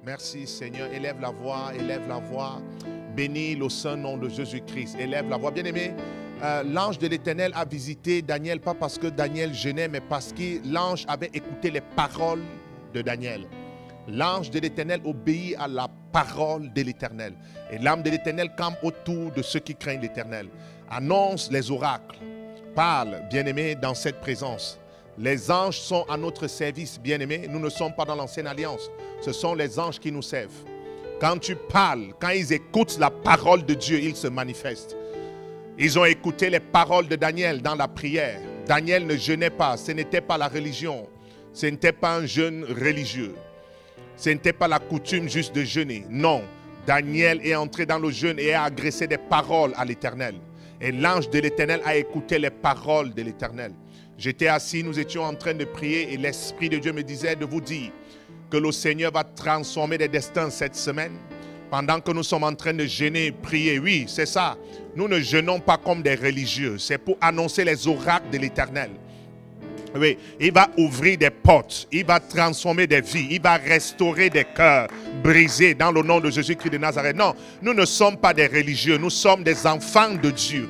Merci Seigneur. Élève la voix, élève la voix. Bénis le saint nom de Jésus-Christ. Élève la voix. Bien-aimé, l'ange de l'Éternel a visité Daniel, pas parce que Daniel jeûnait, mais parce que l'ange avait écouté les paroles de Daniel. L'ange de l'Éternel obéit à la parole de l'Éternel. Et l'âme de l'Éternel campe autour de ceux qui craignent l'Éternel. Annonce les oracles. Parle, bien-aimé, dans cette présence. Les anges sont à notre service, bien-aimé. Nous ne sommes pas dans l'ancienne alliance. Ce sont les anges qui nous servent. Quand tu parles, quand ils écoutent la parole de Dieu, ils se manifestent. Ils ont écouté les paroles de Daniel dans la prière. Daniel ne jeûnait pas. Ce n'était pas la religion. Ce n'était pas un jeûne religieux. Ce n'était pas la coutume juste de jeûner. Non. Daniel est entré dans le jeûne et a adressé des paroles à l'Éternel. Et l'ange de l'Éternel a écouté les paroles de l'Éternel. J'étais assis, nous étions en train de prier et l'Esprit de Dieu me disait de vous dire que le Seigneur va transformer des destins cette semaine. Pendant que nous sommes en train de jeûner, prier, oui, c'est ça. Nous ne jeûnons pas comme des religieux. C'est pour annoncer les oracles de l'Éternel. Oui, il va ouvrir des portes, il va transformer des vies, il va restaurer des cœurs brisés dans le nom de Jésus-Christ de Nazareth. Non, nous ne sommes pas des religieux, nous sommes des enfants de Dieu.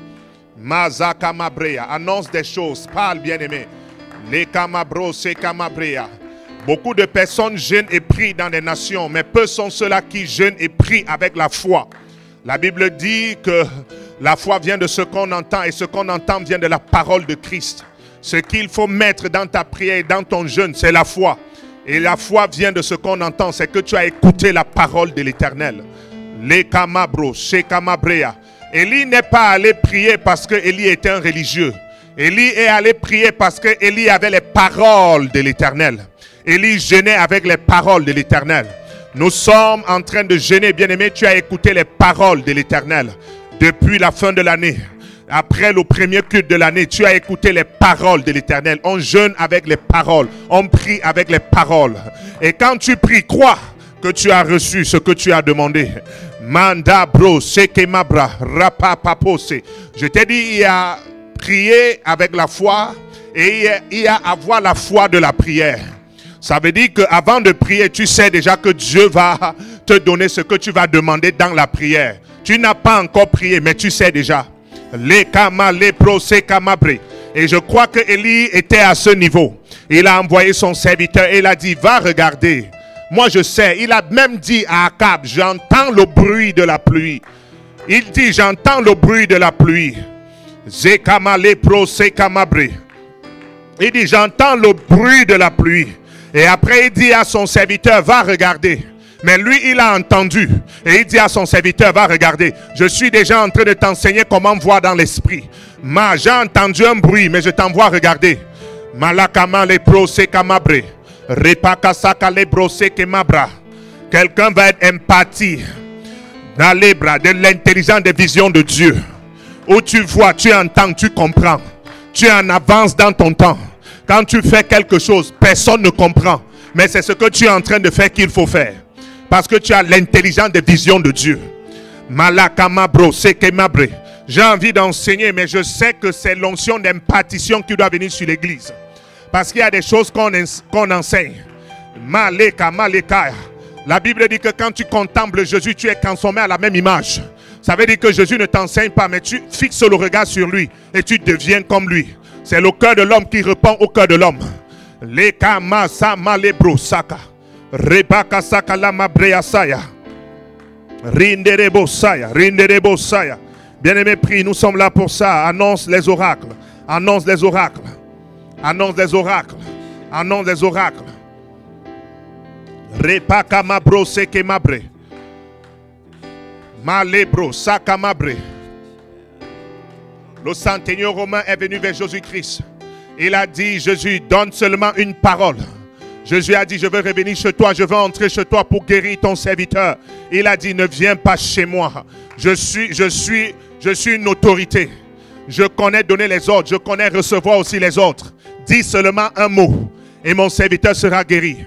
Mazaka Mabrea, annonce des choses, parle bien-aimé. Les Kamabro, c'est Kamabrea. Beaucoup de personnes jeûnent et prient dans des nations, mais peu sont ceux-là qui jeûnent et prient avec la foi. La Bible dit que la foi vient de ce qu'on entend et ce qu'on entend vient de la parole de Christ. Ce qu'il faut mettre dans ta prière et dans ton jeûne, c'est la foi. Et la foi vient de ce qu'on entend, c'est que tu as écouté la parole de l'Éternel. Les Kamabro, chez Kamabrea. Élie n'est pas allé prier parce que Élie était un religieux. Élie est allé prier parce que Élie avait les paroles de l'Éternel. Élie jeûnait avec les paroles de l'Éternel. Nous sommes en train de jeûner, bien-aimé. Tu as écouté les paroles de l'Éternel depuis la fin de l'année. Après le premier culte de l'année, tu as écouté les paroles de l'Éternel. On jeûne avec les paroles. On prie avec les paroles. Et quand tu pries, crois que tu as reçu ce que tu as demandé. Manda bro, sekemabra, rapa papose. Je t'ai dit, il y a prier avec la foi et il y a avoir la foi de la prière. Ça veut dire qu'avant de prier, tu sais déjà que Dieu va te donner ce que tu vas demander dans la prière. Tu n'as pas encore prié, mais tu sais déjà. Les kama, les pro, c'est kamabre. Et je crois que Élie était à ce niveau. Il a envoyé son serviteur et il a dit, va regarder. Moi je sais, il a même dit à Akab, j'entends le bruit de la pluie. Il dit, j'entends le bruit de la pluie. Zekama, les pro, c'est kamabre. Il dit, j'entends le bruit de la pluie. Et après, il dit à son serviteur, va regarder. Mais lui, il a entendu. Et il dit à son serviteur, va regarder. Je suis déjà en train de t'enseigner comment voir dans l'esprit. J'ai entendu un bruit, mais je t'envoie regarder. Malakama le brosé kamabre. Repakasaka le brosé kemabra. Quelqu'un va être empathie dans les bras de l'intelligence des visions de Dieu. Où tu vois, tu entends, tu comprends. Tu es en avance dans ton temps. Quand tu fais quelque chose, personne ne comprend. Mais c'est ce que tu es en train de faire qu'il faut faire. Parce que tu as l'intelligence des visions de Dieu. Malakamabro, sekemabre. J'ai envie d'enseigner, mais je sais que c'est l'onction d'impartition qui doit venir sur l'église. Parce qu'il y a des choses qu'on enseigne. Maleka, maleka. La Bible dit que quand tu contemples Jésus, tu es transformé à la même image. Ça veut dire que Jésus ne t'enseigne pas, mais tu fixes le regard sur lui et tu deviens comme lui. C'est le cœur de l'homme qui répond au cœur de l'homme. Les kamasa malebro saka. Rebaka saka la mabrea saya. Rinderebo saya. Rinderebo saya. Bien-aimé, prie, nous sommes là pour ça. Annonce les oracles. Annonce les oracles. Annonce les oracles. Annonce les oracles. Repaka mabro seke mabre. Malebro saka mabre. Le centenier romain est venu vers Jésus-Christ. Il a dit, Jésus, donne seulement une parole. Jésus a dit, je veux revenir chez toi, je veux entrer chez toi pour guérir ton serviteur. Il a dit, ne viens pas chez moi. Je suis une autorité. Je connais donner les ordres, je connais recevoir aussi les autres. Dis seulement un mot et mon serviteur sera guéri.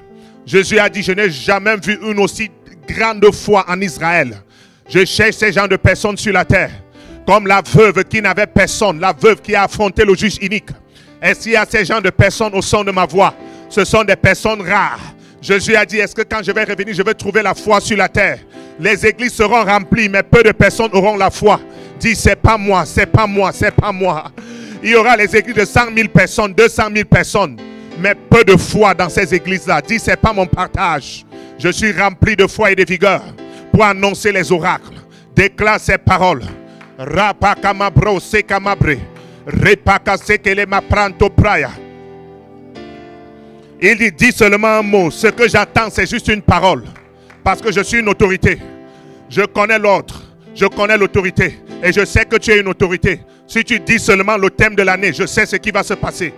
Jésus a dit, je n'ai jamais vu une aussi grande foi en Israël. Je cherche ces gens de personnes sur la terre. Comme la veuve qui n'avait personne, la veuve qui a affronté le juge inique. Est-ce qu'il y a ces gens de personnes au son de ma voix? Ce sont des personnes rares. Jésus a dit, est-ce que quand je vais revenir, je vais trouver la foi sur la terre? Les églises seront remplies, mais peu de personnes auront la foi. Dis, c'est pas moi, c'est pas moi, c'est pas moi. Il y aura les églises de 100 000 personnes, 200 000 personnes, mais peu de foi dans ces églises-là. Dis, c'est pas mon partage. Je suis rempli de foi et de vigueur pour annoncer les oracles. Déclare ces paroles. Rapakamabro sekamabre. Repakasekele mapranto praya. Il dit, dis seulement un mot. Ce que j'attends, c'est juste une parole. Parce que je suis une autorité. Je connais l'ordre. Je connais l'autorité. Et je sais que tu es une autorité. Si tu dis seulement le thème de l'année, je sais ce qui va se passer.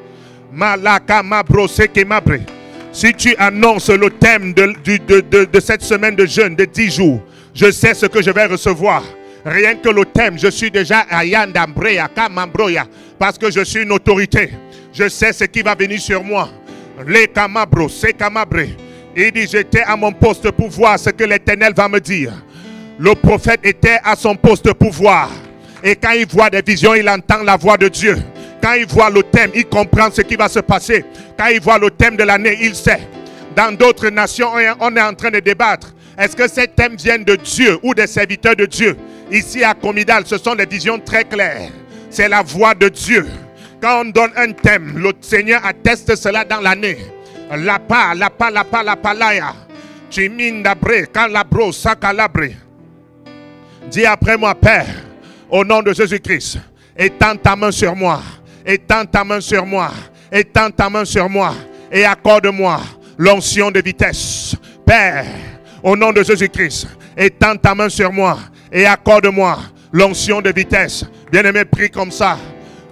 Malaka mabro sekemabre. Si tu annonces le thème de cette semaine de jeûne de 10 jours, je sais ce que je vais recevoir. Rien que le thème, je suis déjà ayandambreya kamambroya. Parce que je suis une autorité. Je sais ce qui va venir sur moi. Les camabros, c'est camabre. Il dit, j'étais à mon poste pour voir ce que l'Éternel va me dire. Le prophète était à son poste pour voir. Et quand il voit des visions, il entend la voix de Dieu. Quand il voit le thème, il comprend ce qui va se passer. Quand il voit le thème de l'année, il sait. Dans d'autres nations, on est en train de débattre. Est-ce que ces thèmes viennent de Dieu ou des serviteurs de Dieu? Ici à Comidal, ce sont des visions très claires. C'est la voix de Dieu. Quand on donne un thème, le Seigneur atteste cela dans l'année. La palaya. Chimindabre, calabro, sakalabre. Dis après moi, Père, au nom de Jésus-Christ, étends ta main sur moi. Étends ta main sur moi. Étends ta main sur moi. Et accorde-moi l'onction de vitesse. Père, au nom de Jésus-Christ, étends ta main sur moi. Et accorde-moi l'onction de vitesse. Bien-aimé, prie comme ça.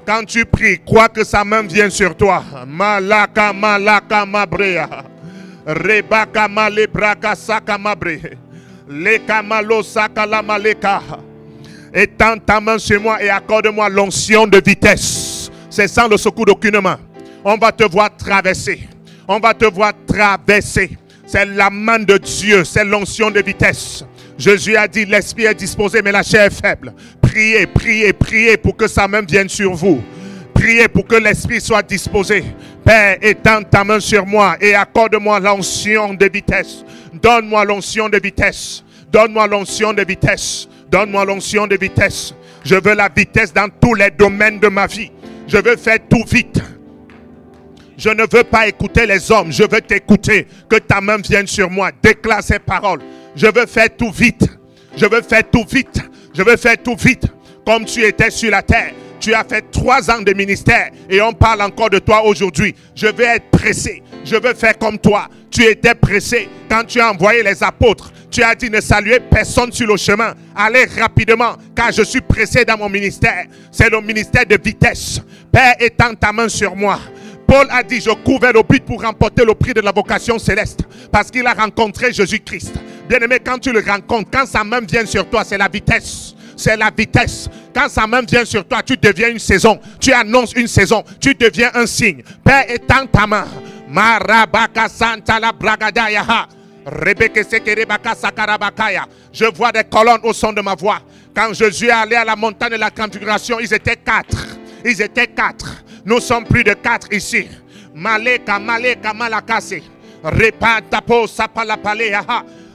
Quand tu pries, crois que sa main vient sur toi. Malaka malaka mabrea. Rebaka malebraka saka mabre. Leka malo saka la maleka. Étends ta main sur moi et accorde-moi l'onction de vitesse. C'est sans le secours d'aucune main. On va te voir traverser. On va te voir traverser. C'est la main de Dieu. C'est l'onction de vitesse. Jésus a dit, l'esprit est disposé, mais la chair est faible. Priez, priez, priez pour que sa main vienne sur vous. Priez pour que l'esprit soit disposé. Père, étends ta main sur moi et accorde-moi l'onction de vitesse. Donne-moi l'onction de vitesse. Donne-moi l'onction de vitesse. Donne-moi l'onction de vitesse. Je veux la vitesse dans tous les domaines de ma vie. Je veux faire tout vite. Je ne veux pas écouter les hommes. Je veux t'écouter. Que ta main vienne sur moi. Déclare ces paroles. Je veux faire tout vite. Je veux faire tout vite. Je veux faire tout vite. Comme tu étais sur la terre. Tu as fait 3 ans de ministère. Et on parle encore de toi aujourd'hui. Je veux être pressé. Je veux faire comme toi. Tu étais pressé. Quand tu as envoyé les apôtres. Tu as dit ne saluer personne sur le chemin. Allez rapidement. Car je suis pressé dans mon ministère. C'est le ministère de vitesse. Père, étends ta main sur moi. Paul a dit, je cours vers le but pour remporter le prix de la vocation céleste. Parce qu'il a rencontré Jésus-Christ. Bien-aimé, quand tu le rencontres, quand sa main vient sur toi, c'est la vitesse. C'est la vitesse. Quand sa main vient sur toi, tu deviens une saison. Tu annonces une saison. Tu deviens un signe. Père, étends ta main. Marabaka Santa la Bragadaya. Je vois des colonnes au son de ma voix. Quand Jésus est allé à la montagne de la transfiguration, ils étaient 4. Ils étaient 4. Nous sommes plus de 4 ici. Maleka, maleka, malakase. Repanta po sapalapalea.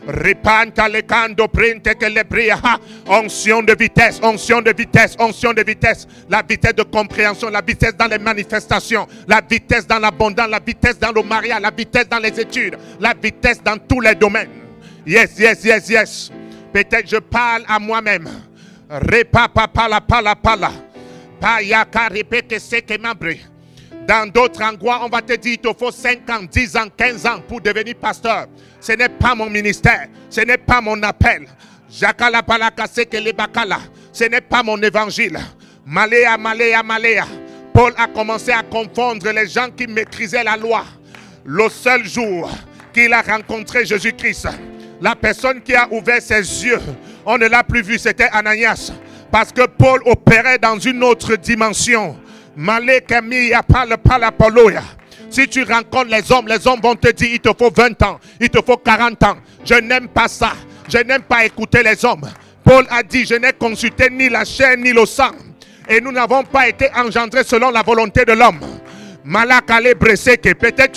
Repanta le kando printe que le bria. Onction de vitesse, onction de vitesse, onction de vitesse. La vitesse de compréhension, la vitesse dans les manifestations, la vitesse dans l'abondance, la vitesse dans le mariage, la vitesse dans les études, la vitesse dans tous les domaines. Yes, yes, yes, yes. Peut-être je parle à moi-même. Repa pala pala pala. Dans d'autres endroits, on va te dire il te faut 5 ans, 10 ans, 15 ans pour devenir pasteur. Ce n'est pas mon ministère, ce n'est pas mon appel. Ce n'est pas mon évangile. Maléa, maléa, maléa. Paul a commencé à confondre les gens qui maîtrisaient la loi. Le seul jour qu'il a rencontré Jésus-Christ, la personne qui a ouvert ses yeux, on ne l'a plus vu, c'était Ananias. Parce que Paul opérait dans une autre dimension. Si tu rencontres les hommes vont te dire il te faut 20 ans, il te faut 40 ans. Je n'aime pas ça. Je n'aime pas écouter les hommes. Paul a dit je n'ai consulté ni la chair ni le sang. Et nous n'avons pas été engendrés selon la volonté de l'homme. Malakale Breseke. Peut-être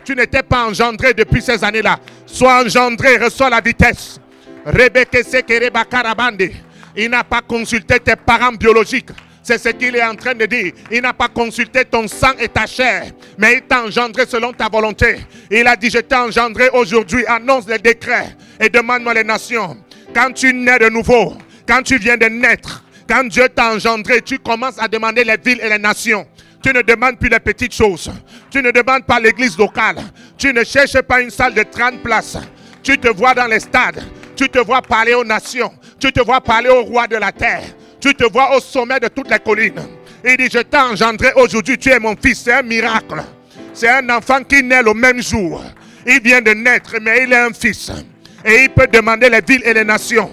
tu n'étais pas engendré depuis ces années-là. Sois engendré, reçois la vitesse. Rebeke Sekere Bakarabande. Il n'a pas consulté tes parents biologiques. C'est ce qu'il est en train de dire. Il n'a pas consulté ton sang et ta chair, mais il t'a engendré selon ta volonté. Il a dit, je t'ai engendré aujourd'hui, annonce les décrets et demande-moi les nations. Quand tu nais de nouveau, quand tu viens de naître, quand Dieu t'a engendré, tu commences à demander les villes et les nations. Tu ne demandes plus les petites choses. Tu ne demandes pas l'église locale. Tu ne cherches pas une salle de 30 places. Tu te vois dans les stades. Tu te vois parler aux nations. Tu te vois parler au roi de la terre. Tu te vois au sommet de toutes les collines. Il dit, je t'ai engendré aujourd'hui, tu es mon fils. C'est un miracle. C'est un enfant qui naît le même jour. Il vient de naître, mais il est un fils. Et il peut demander les villes et les nations.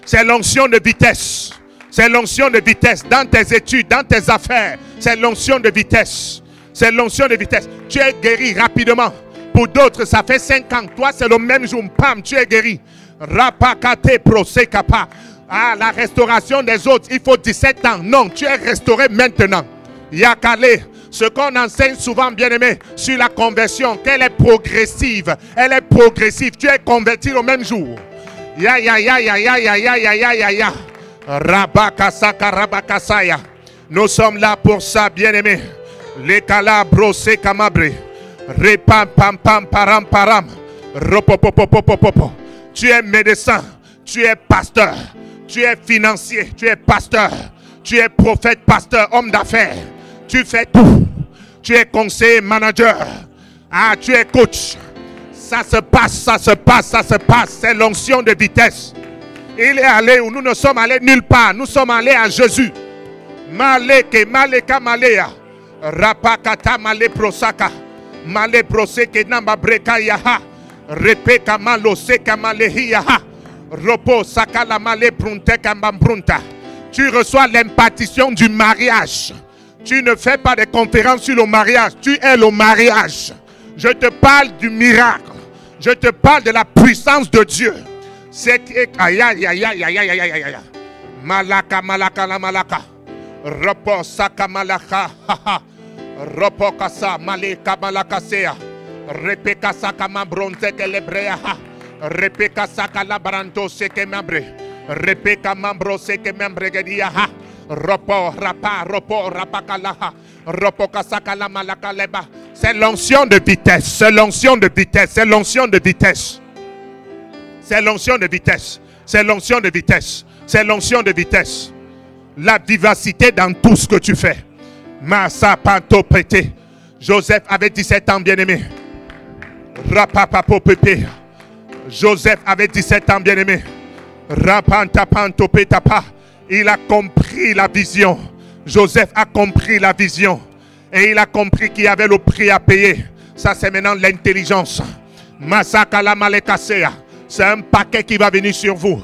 C'est l'onction de vitesse. C'est l'onction de vitesse dans tes études, dans tes affaires. C'est l'onction de vitesse. C'est l'onction de vitesse. Tu es guéri rapidement. Pour d'autres, ça fait 5 ans. Toi, c'est le même jour. Pam, tu es guéri. Rapakate prosekapa. Ah, la restauration des autres, il faut 17 ans. Non, tu es restauré maintenant. Yakale, ce qu'on enseigne souvent, bien-aimé, sur la conversion, qu'elle est progressive. Elle est progressive. Tu es converti au même jour. Ya, ya, ya, ya, ya, ya, ya, ya, ya, ya, ya. Rabakasaka, rabakasaya. Nous sommes là pour ça, bien-aimé. Les calabros, c'est camabre. Repam, pam, pam, param, param. Ropopopopopopopo. Tu es médecin. Tu es pasteur. Tu es financier, tu es pasteur, tu es prophète, pasteur, homme d'affaires. Tu fais tout. Tu es conseiller, manager. Ah, tu es coach. Ça se passe, ça se passe, ça se passe. C'est l'onction de vitesse. Il est allé où nous ne sommes allés nulle part. Nous sommes allés à Jésus. Maleke, maleka, malea. Rapakata, male prosaka. Male proseke, namba breka yaha. Repeka, malo seka, malehi yaha. Repos, sakala male brunte kambambrunta. Tu reçois l'impartition du mariage. Tu ne fais pas de conférences sur le mariage. Tu es le mariage. Je te parle du miracle. Je te parle de la puissance de Dieu. C'est aïe aïe aïe aïe aïe aïe aïe aïe. Malaka malaka la malaka. Repos saka malaka. Repos kasa maleka malaka sea. Repeka saka mambronte kelebrea. Repeka saka labranto seke membre. Repeka mambro seke membre gedia. Ropo rapa ropo rapakalaha. Ropo kasaka la malaka leba. C'est l'onction de vitesse. C'est l'onction de vitesse. C'est l'onction de vitesse. C'est l'onction de vitesse. C'est l'onction de vitesse. C'est l'onction de vitesse. La vivacité dans tout ce que tu fais. Massa panto pété. Joseph avait 17 ans, bien-aimé. Rapapapo pépé. Joseph avait 17 ans, bien-aimé. Il a compris la vision. Joseph a compris la vision. Et il a compris qu'il y avait le prix à payer. Ça, c'est maintenant l'intelligence. Masakala malekasea. C'est un paquet qui va venir sur vous.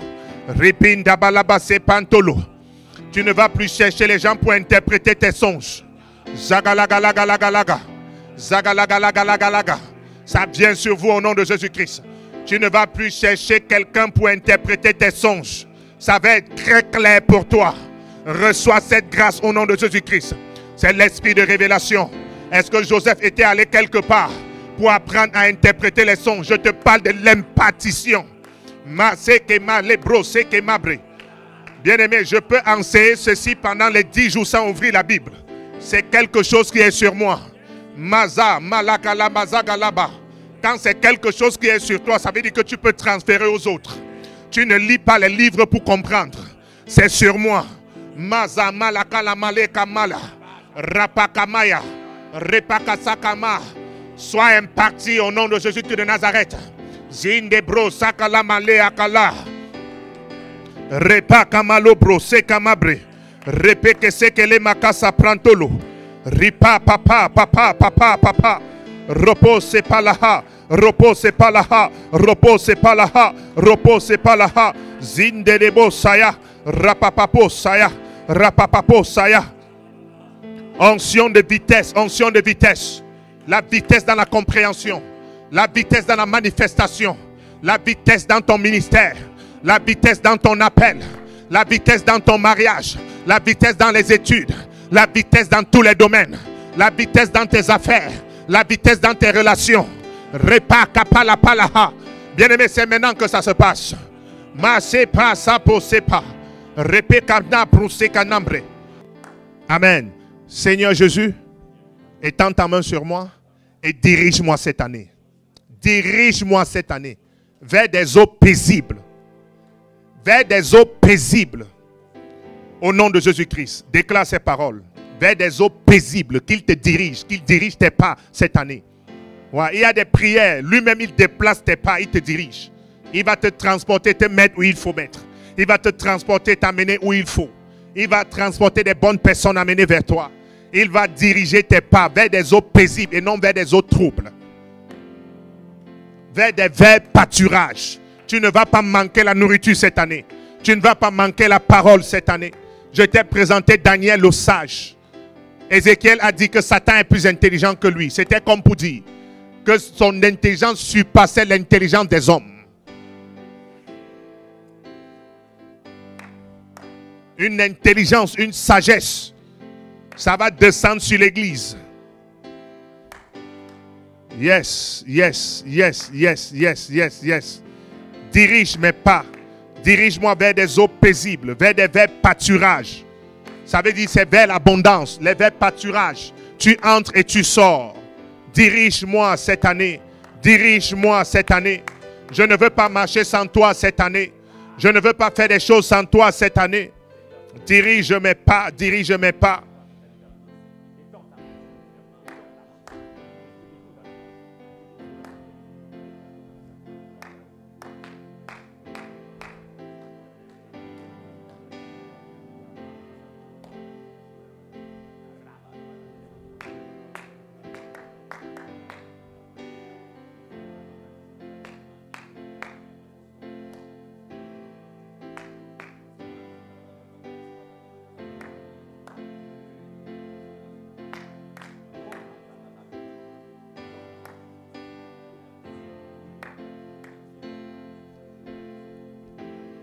Ripinda balabase pantolo. Tu ne vas plus chercher les gens pour interpréter tes songes. Zagalagalagalaga. Zagalagalagalaga. Ça vient sur vous au nom de Jésus-Christ. Tu ne vas plus chercher quelqu'un pour interpréter tes songes. Ça va être très clair pour toi. Reçois cette grâce au nom de Jésus-Christ. C'est l'esprit de révélation. Est-ce que Joseph était allé quelque part pour apprendre à interpréter les songes? Je te parle de l'impartition. Bien-aimé, je peux enseigner ceci pendant les 10 jours sans ouvrir la Bible. C'est quelque chose qui est sur moi. Maza, malakala, mazagalaba. Quand c'est quelque chose qui est sur toi, ça veut dire que tu peux transférer aux autres. Tu ne lis pas les livres pour comprendre. C'est sur moi. Maza, malakala, maleka, mala. Rapakamaya. Repakasakama. Sois imparti au nom de Jésus de Nazareth. Zindebro, sakala, maleakala. Repakamalo, bro, sekamabre. Repeke sekele makasa prantolo. Ripa, papa, papa, papa, papa. Repose palaha, repose palaha, repose palaha, repose palaha. Zindebo saya, rapapapo saya, rapapapo saya. Onction de vitesse, onction de vitesse. La vitesse dans la compréhension, la vitesse dans la manifestation, la vitesse dans ton ministère, la vitesse dans ton appel, la vitesse dans ton mariage, la vitesse dans les études, la vitesse dans tous les domaines. la vitesse dans tes affaires, la vitesse dans tes relations. Repa kapala palaha. Bien-aimé, c'est maintenant que ça se passe. Ma sepa sapo sepa. Repe kana bruse kanambre. Amen. Seigneur Jésus, étends ta main sur moi et dirige-moi cette année. Dirige-moi cette année vers des eaux paisibles. Vers des eaux paisibles. Au nom de Jésus-Christ, déclare ces paroles. Vers des eaux paisibles, qu'il te dirige, qu'il dirige tes pas cette année. Ouais, il y a des prières, lui-même il déplace tes pas, il te dirige. Il va te transporter, te mettre où il faut mettre. Il va te transporter, t'amener où il faut. Il va transporter des bonnes personnes, amener vers toi. Il va diriger tes pas vers des eaux paisibles et non vers des eaux troubles. Vers des verts pâturages. Tu ne vas pas manquer la nourriture cette année. Tu ne vas pas manquer la parole cette année. Je t'ai présenté Daniel le sage. Ézéchiel a dit que Satan est plus intelligent que lui. C'était comme pour dire que son intelligence surpassait l'intelligence des hommes. Une intelligence, une sagesse, ça va descendre sur l'église. Yes, yes, yes, yes, yes, yes, yes. Dirige mes pas. Dirige-moi vers des eaux paisibles, vers des verts pâturages. Ça veut dire c'est vers l'abondance, les verts pâturages. Tu entres et tu sors. Dirige-moi cette année. Dirige-moi cette année. Je ne veux pas marcher sans toi cette année. Je ne veux pas faire des choses sans toi cette année. Dirige mes pas, dirige mes pas.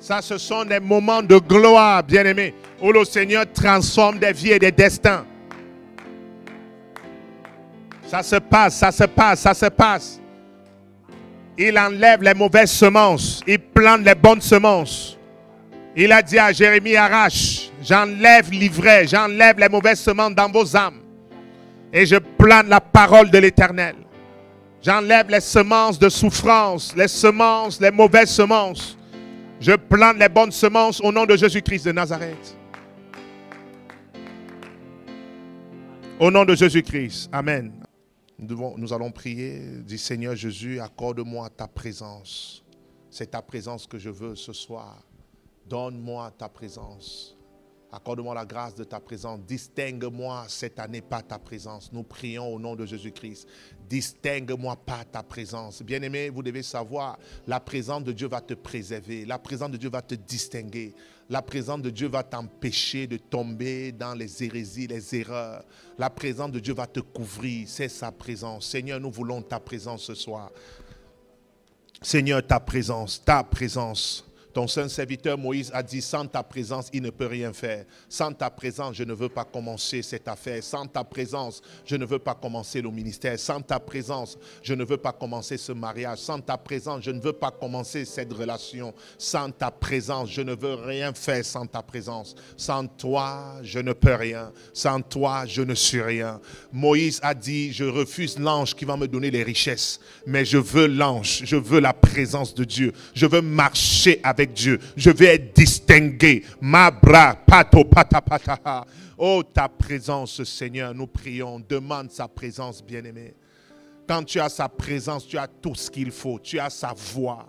Ça, ce sont des moments de gloire, bien-aimés, où le Seigneur transforme des vies et des destins. Ça se passe, ça se passe, ça se passe. Il enlève les mauvaises semences. Il plante les bonnes semences. Il a dit à Jérémie, arrache. J'enlève l'ivraie, j'enlève les mauvaises semences dans vos âmes. Et je plante la parole de l'Éternel. J'enlève les semences de souffrance, les semences, les mauvaises semences. Je plante les bonnes semences au nom de Jésus-Christ de Nazareth. Au nom de Jésus-Christ. Amen. Nous allons prier. Dis Seigneur Jésus, accorde-moi ta présence. C'est ta présence que je veux ce soir. Donne-moi ta présence. Accorde-moi la grâce de ta présence. Distingue-moi cette année par ta présence. Nous prions au nom de Jésus-Christ. Distingue-moi par ta présence. Bien-aimé, vous devez savoir, la présence de Dieu va te préserver. La présence de Dieu va te distinguer. La présence de Dieu va t'empêcher de tomber dans les hérésies, les erreurs. La présence de Dieu va te couvrir. C'est sa présence. Seigneur, nous voulons ta présence ce soir. Seigneur, ta présence, ta présence. Ton saint serviteur Moïse a dit, sans ta présence, il ne peut rien faire. Sans ta présence, je ne veux pas commencer cette affaire. Sans ta présence, je ne veux pas commencer le ministère. Sans ta présence, je ne veux pas commencer ce mariage. Sans ta présence, je ne veux pas commencer cette relation. Sans ta présence, je ne veux rien faire sans ta présence. Sans toi, je ne peux rien. Sans toi, je ne suis rien. Moïse a dit, je refuse l'ange qui va me donner les richesses. Mais je veux l'ange, je veux la présence de Dieu. Je veux marcher avec Dieu. Je vais être distingué. Ma bra pato pata pata. Oh, ta présence, Seigneur, nous prions. Demande sa présence, bien-aimé. Quand tu as sa présence, tu as tout ce qu'il faut. Tu as sa voix.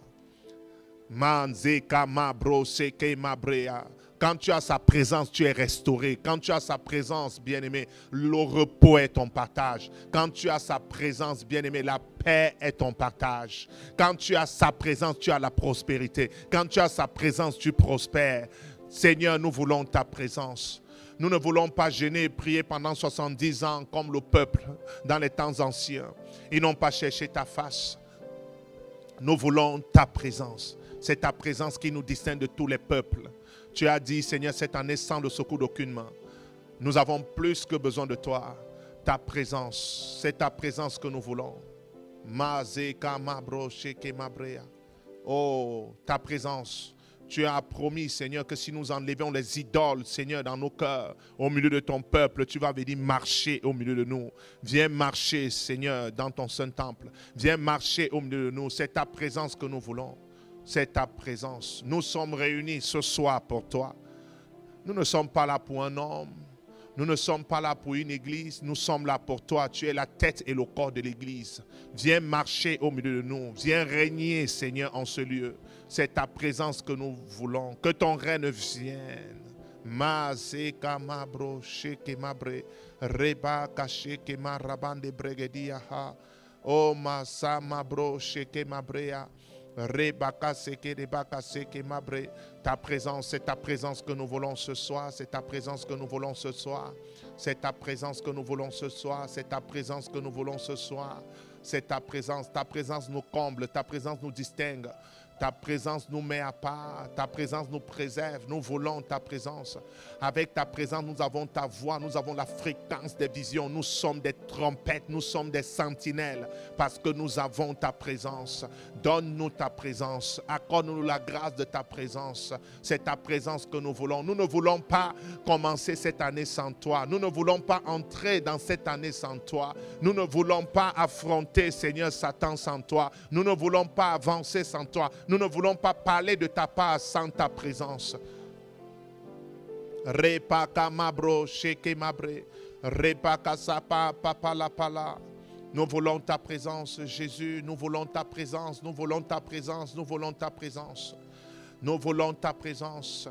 Manzeka ma bro seke ma brea. Quand tu as sa présence, tu es restauré. Quand tu as sa présence, bien-aimé, le repos est ton partage. Quand tu as sa présence, bien-aimé, la paix est ton partage. Quand tu as sa présence, tu as la prospérité. Quand tu as sa présence, tu prospères. Seigneur, nous voulons ta présence. Nous ne voulons pas gêner et prier pendant 70 ans comme le peuple dans les temps anciens. Ils n'ont pas cherché ta face. Nous voulons ta présence. C'est ta présence qui nous distingue de tous les peuples. Tu as dit, Seigneur, cette année, sans le secours d'aucune main, nous avons plus que besoin de toi. Ta présence, c'est ta présence que nous voulons. Mazeka mabro sheke mabrea. Oh, ta présence. Tu as promis, Seigneur, que si nous enlevions les idoles, Seigneur, dans nos cœurs, au milieu de ton peuple, tu vas venir marcher au milieu de nous. Viens marcher, Seigneur, dans ton saint temple. Viens marcher au milieu de nous. C'est ta présence que nous voulons. C'est ta présence. Nous sommes réunis ce soir pour toi. Nous ne sommes pas là pour un homme. Nous ne sommes pas là pour une église, nous sommes là pour toi. Tu es la tête et le corps de l'église. Viens marcher au milieu de nous. Viens régner, Seigneur, en ce lieu. C'est ta présence que nous voulons. Que ton règne vienne. Mazeka mabro sheke mabre reba kasheke marabande bregedia ha. Oh masa mabro sheke mabrea. Ta présence, c'est ta présence que nous voulons ce soir. C'est ta présence que nous voulons ce soir. C'est ta présence que nous voulons ce soir. C'est ta présence que nous voulons ce soir. C'est ta présence. Ta présence nous comble. Ta présence nous distingue. Ta présence nous met à part. Ta présence nous préserve. Nous voulons ta présence. Avec ta présence, nous avons ta voix. Nous avons la fréquence des visions. Nous sommes des trompettes. Nous sommes des sentinelles. Parce que nous avons ta présence. Donne-nous ta présence. Accorde-nous la grâce de ta présence. C'est ta présence que nous voulons. Nous ne voulons pas commencer cette année sans toi. Nous ne voulons pas entrer dans cette année sans toi. Nous ne voulons pas affronter, Seigneur, Satan sans toi. Nous ne voulons pas avancer sans toi. Nous ne voulons pas parler de ta part sans ta présence. Repaka mabro sheke mabre. Repaka sapa papa la pala. Nous voulons ta présence, Jésus. Nous voulons ta présence. Nous voulons ta présence. Nous voulons ta présence. Nous voulons ta présence.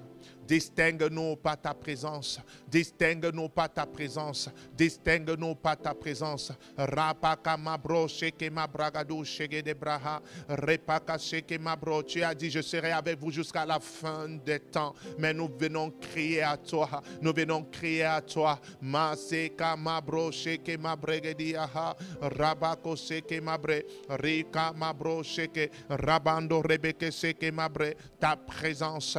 Distingue-nous par ta présence. Distingue-nous par ta présence. Distingue-nous par ta présence. Rapaka mabro sheke mabragado sheke de braha. Repaka sheke mabro. Tu as dit, je serai avec vous jusqu'à la fin des temps. Mais nous venons crier à toi. Nous venons crier à toi. Maseka mabro sheke mabregediaha. Rabako sheke mabre. Rika mabro sheke. Rabando rebeke sheke mabre. Ta présence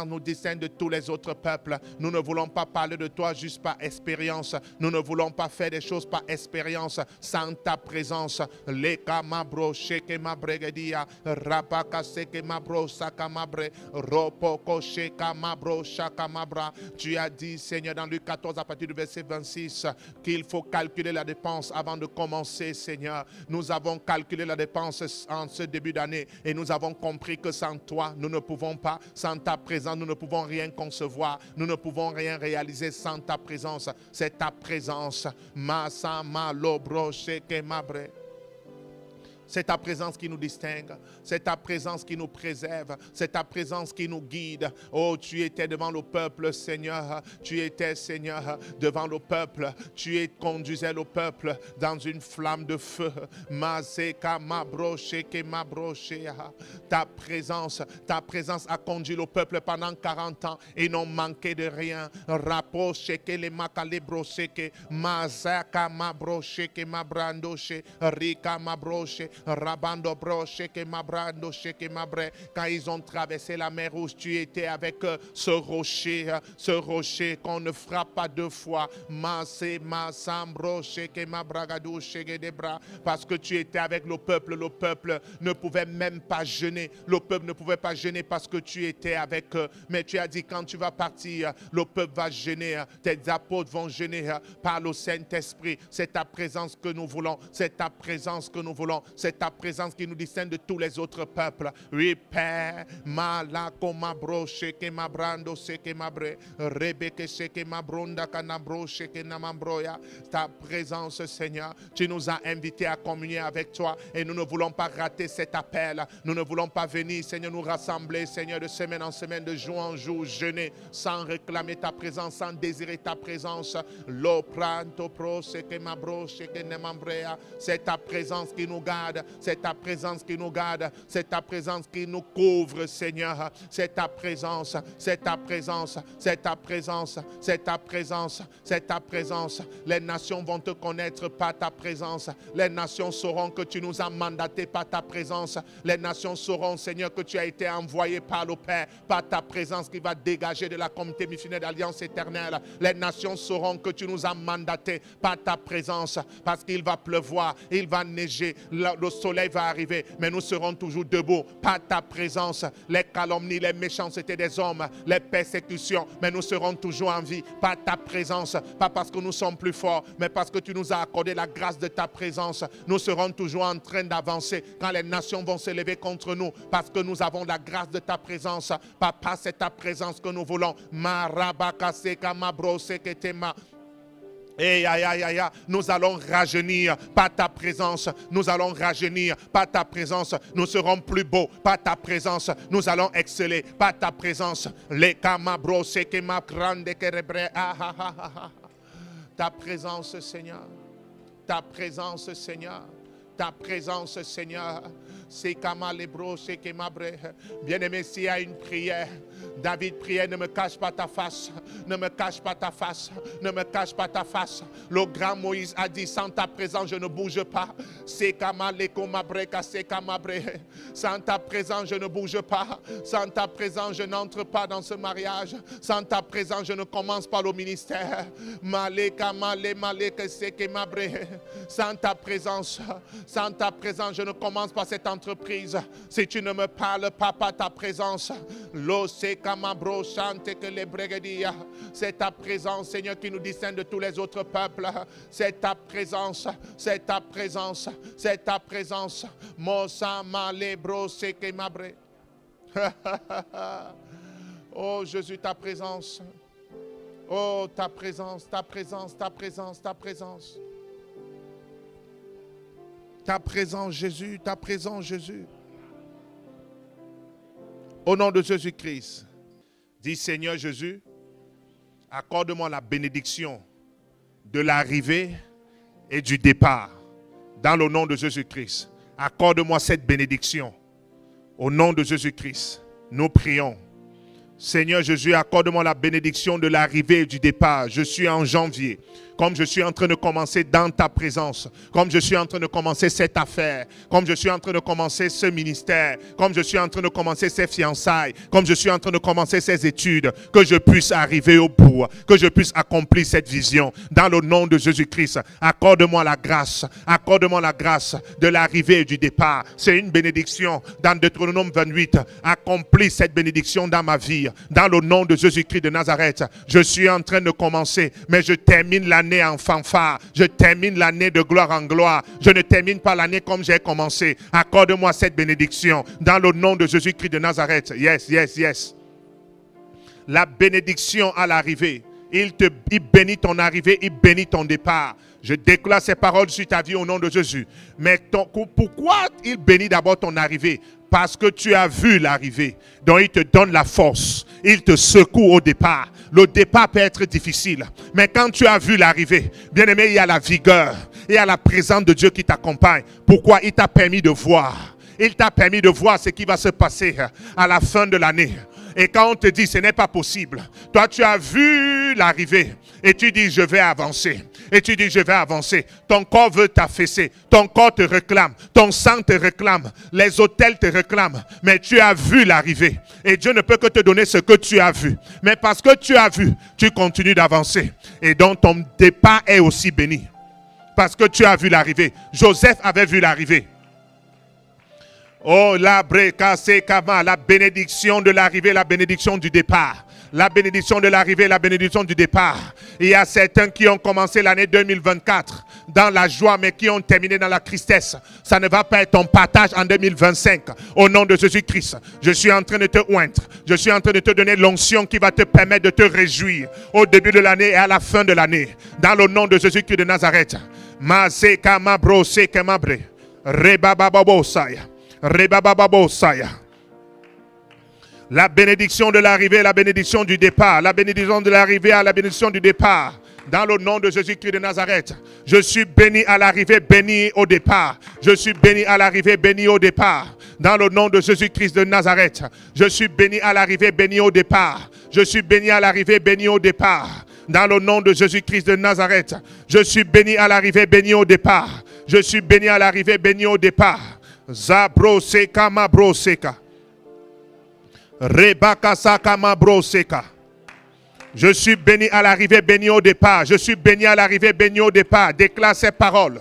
nous distingue de tous les autres peuples. Nous ne voulons pas parler de toi juste par expérience. Nous ne voulons pas faire des choses par expérience sans ta présence. Leka mabro sheke mabregedia rabaka seke mabro saka mabre ropoko sheka mabro shaka mabra. Tu as dit, Seigneur, dans Luc 14 à partir du verset 26 qu'il faut calculer la dépense avant de commencer, Seigneur. Nous avons calculé la dépense en ce début d'année et nous avons compris que sans toi, nous ne pouvons pas. Sans ta présence, nous ne pouvons rien concevoir. Nous ne pouvons rien réaliser sans ta présence. C'est ta présence. Masa malobro sheke mabre. C'est ta présence qui nous distingue. C'est ta présence qui nous préserve. C'est ta présence qui nous guide. Oh, tu étais devant le peuple, Seigneur. Tu étais, Seigneur, devant le peuple. Tu conduisais le peuple dans une flamme de feu. Ta présence a conduit le peuple pendant 40 ans et n'ont manqué de rien. Rabando bro sheke mabrando sheke mabre. Quand ils ont traversé la mer Rouge, tu étais avec ce rocher qu'on ne frappe pas deux fois. Masé masambro sheke mabragado sheke debra. Parce que tu étais avec le peuple ne pouvait même pas jeûner. Le peuple ne pouvait pas jeûner parce que tu étais avec eux. Mais tu as dit, quand tu vas partir, le peuple va jeûner. Tes apôtres vont jeûner par le Saint-Esprit. C'est ta présence que nous voulons. C'est ta présence que nous voulons. C'est ta présence qui nous distingue de tous les autres peuples. Oui, Père, malako mabro sheke mabrando sheke mabre rebeke sheke mabronda kanabro sheke namambroya. Ta présence, Seigneur, tu nous as invités à communier avec toi et nous ne voulons pas rater cet appel. Nous ne voulons pas venir, Seigneur, nous rassembler, Seigneur, de semaine en semaine, de jour en jour, jeûner sans réclamer ta présence, sans désirer ta présence. Lo pranto pro sheke mabro sheke namambroya. C'est ta présence qui nous garde. garde. C'est ta présence qui nous garde. C'est ta présence qui nous couvre, Seigneur. C'est ta présence. C'est ta présence. C'est ta présence. C'est ta présence. C'est ta présence. Les nations vont te connaître par ta présence. Les nations sauront que tu nous as mandatés par ta présence. Les nations sauront, Seigneur, que tu as été envoyé par le Père, par ta présence qui va dégager de la communauté missionnaire d'Alliance éternelle. Les nations sauront que tu nous as mandatés par ta présence, parce qu'il va pleuvoir, il va neiger, le soleil va arriver, mais nous serons toujours debout par ta présence. Les calomnies, les méchancetés des hommes, les persécutions, mais nous serons toujours en vie par ta présence, pas parce que nous sommes plus forts, mais parce que tu nous as accordé la grâce de ta présence. Nous serons toujours en train d'avancer quand les nations vont se lever contre nous, parce que nous avons la grâce de ta présence. Papa, c'est ta présence que nous voulons. Nous allons rajeunir par ta présence. Nous allons rajeunir par ta présence. Nous serons plus beaux par ta présence. Nous allons exceller par ta présence. Ta présence, Seigneur. Ta présence, Seigneur. Ta présence, Seigneur. Bien-aimé, s'il y a une prière, David priait, ne me cache pas ta face, ne me cache pas ta face, ne me cache pas ta face. Le grand Moïse a dit, sans ta présence, je ne bouge pas. Sans ta présence, je ne bouge pas. Sans ta présence, je n'entre pas dans ce mariage. Sans ta présence, je ne commence pas le ministère. Sans ta présence, je ne commence pas cette entreprise. Si tu ne me parles pas par ta présence, c'est ta présence, Seigneur, qui nous distingue de tous les autres peuples. C'est ta présence, c'est ta présence, c'est ta présence. Oh Jésus, ta présence. Oh, ta présence, ta présence, ta présence, ta présence. Ta présence, Jésus, ta présence, Jésus. Au nom de Jésus-Christ, dis Seigneur Jésus, accorde-moi la bénédiction de l'arrivée et du départ. Dans le nom de Jésus-Christ, accorde-moi cette bénédiction. Au nom de Jésus-Christ, nous prions. Seigneur Jésus, accorde-moi la bénédiction de l'arrivée et du départ. Je suis en janvier. Comme je suis en train de commencer dans ta présence, comme je suis en train de commencer cette affaire, comme je suis en train de commencer ce ministère, comme je suis en train de commencer ces fiançailles, comme je suis en train de commencer ces études, que je puisse arriver au bout, que je puisse accomplir cette vision. Dans le nom de Jésus-Christ, accorde-moi la grâce de l'arrivée et du départ. C'est une bénédiction. Dans Deutéronome 28, accomplis cette bénédiction dans ma vie. Dans le nom de Jésus-Christ de Nazareth, je suis en train de commencer, mais je termine l'année en fanfare. Je termine l'année de gloire en gloire. Je ne termine pas l'année comme j'ai commencé. Accorde-moi cette bénédiction dans le nom de Jésus-Christ de Nazareth. Yes, yes, yes. La bénédiction à l'arrivée. Il bénit ton arrivée, il bénit ton départ. Je déclare ces paroles sur ta vie au nom de Jésus. Mais pourquoi il bénit d'abord ton arrivée? Parce que tu as vu l'arrivée. Donc il te donne la force. Il te secoue au départ. Le départ peut être difficile. Mais quand tu as vu l'arrivée, bien aimé, il y a la vigueur. Il y a la présence de Dieu qui t'accompagne. Pourquoi? Il t'a permis de voir. Il t'a permis de voir ce qui va se passer à la fin de l'année. Et quand on te dit ce n'est pas possible, toi tu as vu l'arrivée et tu dis je vais avancer. Et tu dis je vais avancer. Ton corps veut t'affaisser. Ton corps te réclame. Ton sang te réclame. Les autels te réclament. Mais tu as vu l'arrivée. Et Dieu ne peut que te donner ce que tu as vu. Mais parce que tu as vu, tu continues d'avancer. Et donc ton départ est aussi béni. Parce que tu as vu l'arrivée. Joseph avait vu l'arrivée. Oh, la bénédiction de l'arrivée, la bénédiction du départ. La bénédiction de l'arrivée, la bénédiction du départ. Il y a certains qui ont commencé l'année 2024 dans la joie, mais qui ont terminé dans la tristesse. Ça ne va pas être ton partage en 2025. Au nom de Jésus-Christ, je suis en train de te oindre. Je suis en train de te donner l'onction qui va te permettre de te réjouir au début de l'année et à la fin de l'année. Dans le nom de Jésus-Christ de Nazareth. La bénédiction de l'arrivée, la bénédiction du départ. La bénédiction de l'arrivée à la bénédiction du départ. Dans le nom de Jésus-Christ de Nazareth, je suis béni à l'arrivée, béni au départ. Je suis béni à l'arrivée, béni au départ. Dans le nom de Jésus-Christ de Nazareth, je suis béni à l'arrivée, béni au départ. Je suis béni à l'arrivée, béni au départ. Dans le nom de Jésus-Christ de Nazareth, je suis béni à l'arrivée, béni au départ. Je suis béni à l'arrivée, béni au départ. Zabro seka mabro seka. Rebaka saka mabro seka. Je suis béni à l'arrivée, béni au départ. Je suis béni à l'arrivée, béni au départ. Déclare ces paroles.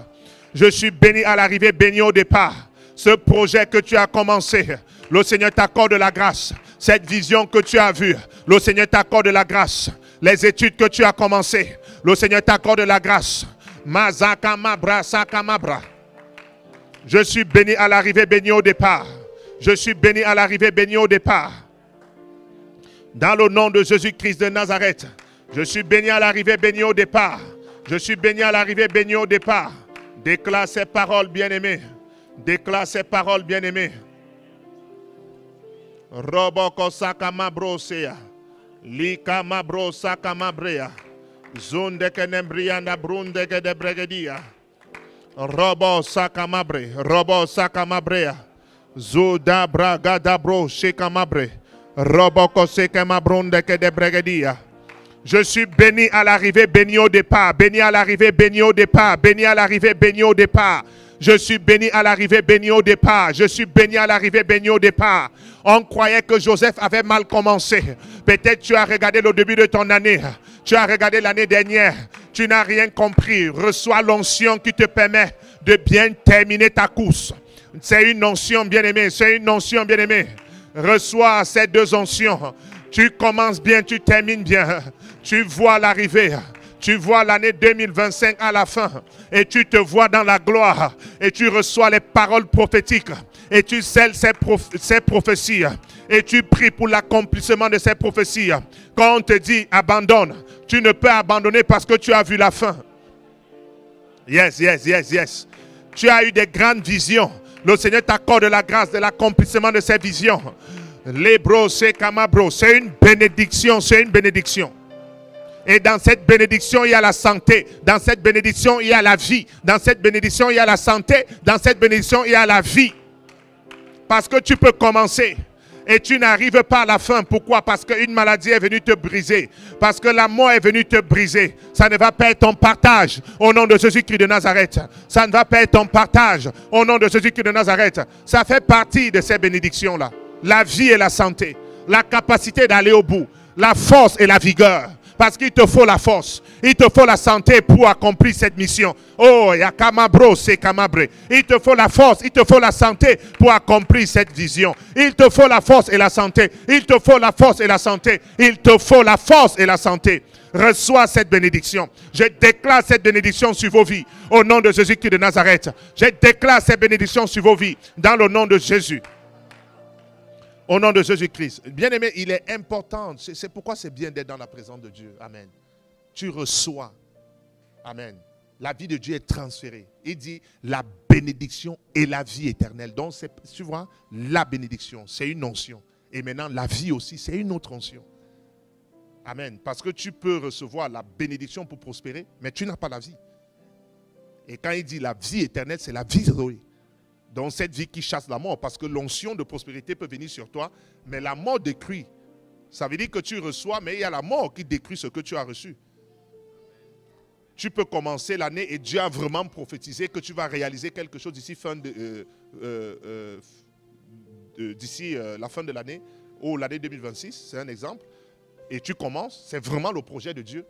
Je suis béni à l'arrivée, béni au départ. Ce projet que tu as commencé, le Seigneur t'accorde la grâce. Cette vision que tu as vue, le Seigneur t'accorde la grâce. Les études que tu as commencées, le Seigneur t'accorde la grâce. Mazaka mabra saka mabra. Je suis béni à l'arrivée, béni au départ. Je suis béni à l'arrivée, béni au départ. Dans le nom de Jésus-Christ de Nazareth, je suis béni à l'arrivée, béni au départ. Je suis béni à l'arrivée, béni au départ. Déclare ces paroles, bien-aimés. Déclare ces paroles, bien-aimés. Roboko sakamabro seya. Lika mabro sakamabrea. Zundeke nembrianda brundeke de bregedia. Robo sakamabre. Robo sakamabrea. Zuda braga bro shekamabre. Je suis béni à l'arrivée, béni au départ. Béni à l'arrivée, béni au départ. Béni à l'arrivée, béni au départ. Je suis béni à l'arrivée, béni au départ. Je suis béni à l'arrivée, béni au départ. On croyait que Joseph avait mal commencé. Peut-être tu as regardé le début de ton année. Tu as regardé l'année dernière. Tu n'as rien compris. Reçois l'onction qui te permet de bien terminer ta course. C'est une onction bien-aimée. C'est une onction bien-aimée. Reçois ces deux onction. Tu commences bien, tu termines bien. Tu vois l'arrivée. Tu vois l'année 2025 à la fin. Et tu te vois dans la gloire. Et tu reçois les paroles prophétiques. Et tu scelles ces prophéties. Et tu pries pour l'accomplissement de ces prophéties. Quand on te dit abandonne, tu ne peux abandonner parce que tu as vu la fin. Yes, yes, yes, yes. Tu as eu des grandes visions. Le Seigneur t'accorde la grâce de l'accomplissement de ces visions. Les bros, c'est kamabro. C'est une bénédiction, c'est une bénédiction. Et dans cette bénédiction, il y a la santé. Dans cette bénédiction, il y a la vie. Dans cette bénédiction, il y a la santé. Dans cette bénédiction, il y a la vie. Parce que tu peux commencer. Et tu n'arrives pas à la fin. Pourquoi? Parce qu'une maladie est venue te briser. Parce que la mort est venue te briser. Ça ne va pas être ton partage au nom de Jésus-Christ de Nazareth. Ça ne va pas être ton partage au nom de Jésus-Christ de Nazareth. Ça fait partie de ces bénédictions-là. La vie et la santé. La capacité d'aller au bout. La force et la vigueur. Parce qu'il te faut la force. Il te faut la santé pour accomplir cette mission. Oh, yakamabro, c'est kamabre. Il te faut la force, il te faut la santé pour accomplir cette vision. Il te faut la force et la santé. Il te faut la force et la santé. Il te faut la force et la santé. Reçois cette bénédiction. Je déclare cette bénédiction sur vos vies. Au nom de Jésus-Christ de Nazareth. Je déclare cette bénédiction sur vos vies. Dans le nom de Jésus. Au nom de Jésus-Christ. Bien-aimé, il est important. C'est pourquoi c'est bien d'être dans la présence de Dieu. Amen. Tu reçois. Amen. La vie de Dieu est transférée. Il dit la bénédiction et la vie éternelle. Donc, tu vois, la bénédiction, c'est une onction. Et maintenant, la vie aussi, c'est une autre onction. Amen. Parce que tu peux recevoir la bénédiction pour prospérer, mais tu n'as pas la vie. Et quand il dit la vie éternelle, c'est la vie Zoé. Donc cette vie qui chasse la mort, parce que l'onction de prospérité peut venir sur toi, mais la mort détruit. Ça veut dire que tu reçois, mais il y a la mort qui détruit ce que tu as reçu. Tu peux commencer l'année et Dieu a vraiment prophétisé que tu vas réaliser quelque chose d'ici la fin de l'année ou l'année 2026, c'est un exemple. Et tu commences, c'est vraiment le projet de Dieu.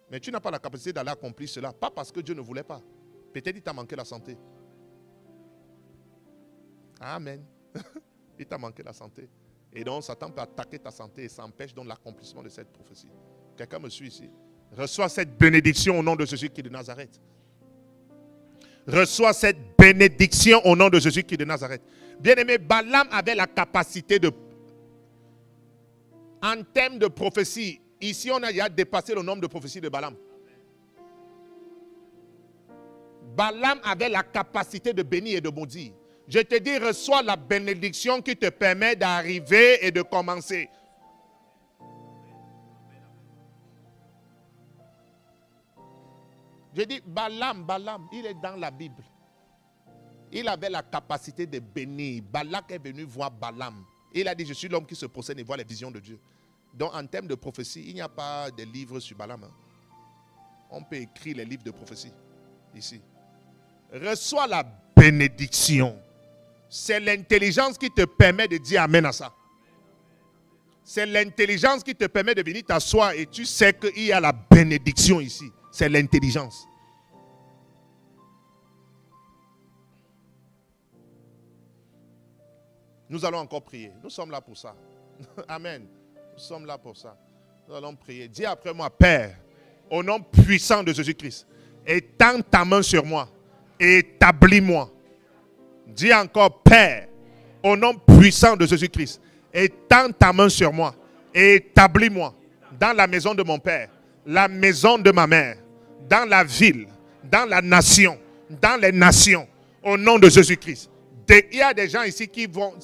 Mais tu n'as pas la capacité d'aller accomplir cela, pas parce que Dieu ne voulait pas. Peut-être il t'a manqué la santé. Amen. Il t'a manqué la santé. Et donc, Satan peut attaquer ta santé et ça empêche donc l'accomplissement de cette prophétie. Quelqu'un me suit ici? Reçois cette bénédiction au nom de Jésus-Christ de Nazareth. Reçois cette bénédiction au nom de Jésus-Christ de Nazareth. Bien-aimé, Balaam avait la capacité de... En termes de prophétie, ici on a déjà dépassé le nombre de prophéties de Balaam. Balaam avait la capacité de bénir et de maudire. Je te dis, reçois la bénédiction qui te permet d'arriver et de commencer. Je dis, Balaam, il est dans la Bible. Il avait la capacité de bénir. Balak est venu voir Balaam. Il a dit, je suis l'homme qui se procède et voit les visions de Dieu. Donc, en termes de prophétie, il n'y a pas de livre sur Balaam. On peut écrire les livres de prophétie ici. Reçois la bénédiction. C'est l'intelligence qui te permet de dire amen à ça. C'est l'intelligence qui te permet de venir t'asseoir et tu sais qu'il y a la bénédiction ici. C'est l'intelligence. Nous allons encore prier. Nous sommes là pour ça. Amen. Nous sommes là pour ça. Nous allons prier. Dis après moi, Père, au nom puissant de Jésus-Christ, étends ta main sur moi et établis-moi. Dis encore, Père, au nom puissant de Jésus-Christ, étends ta main sur moi et établis-moi dans la maison de mon père, la maison de ma mère, dans la ville, dans la nation, dans les nations, au nom de Jésus-Christ. Il y a des gens ici qui vont...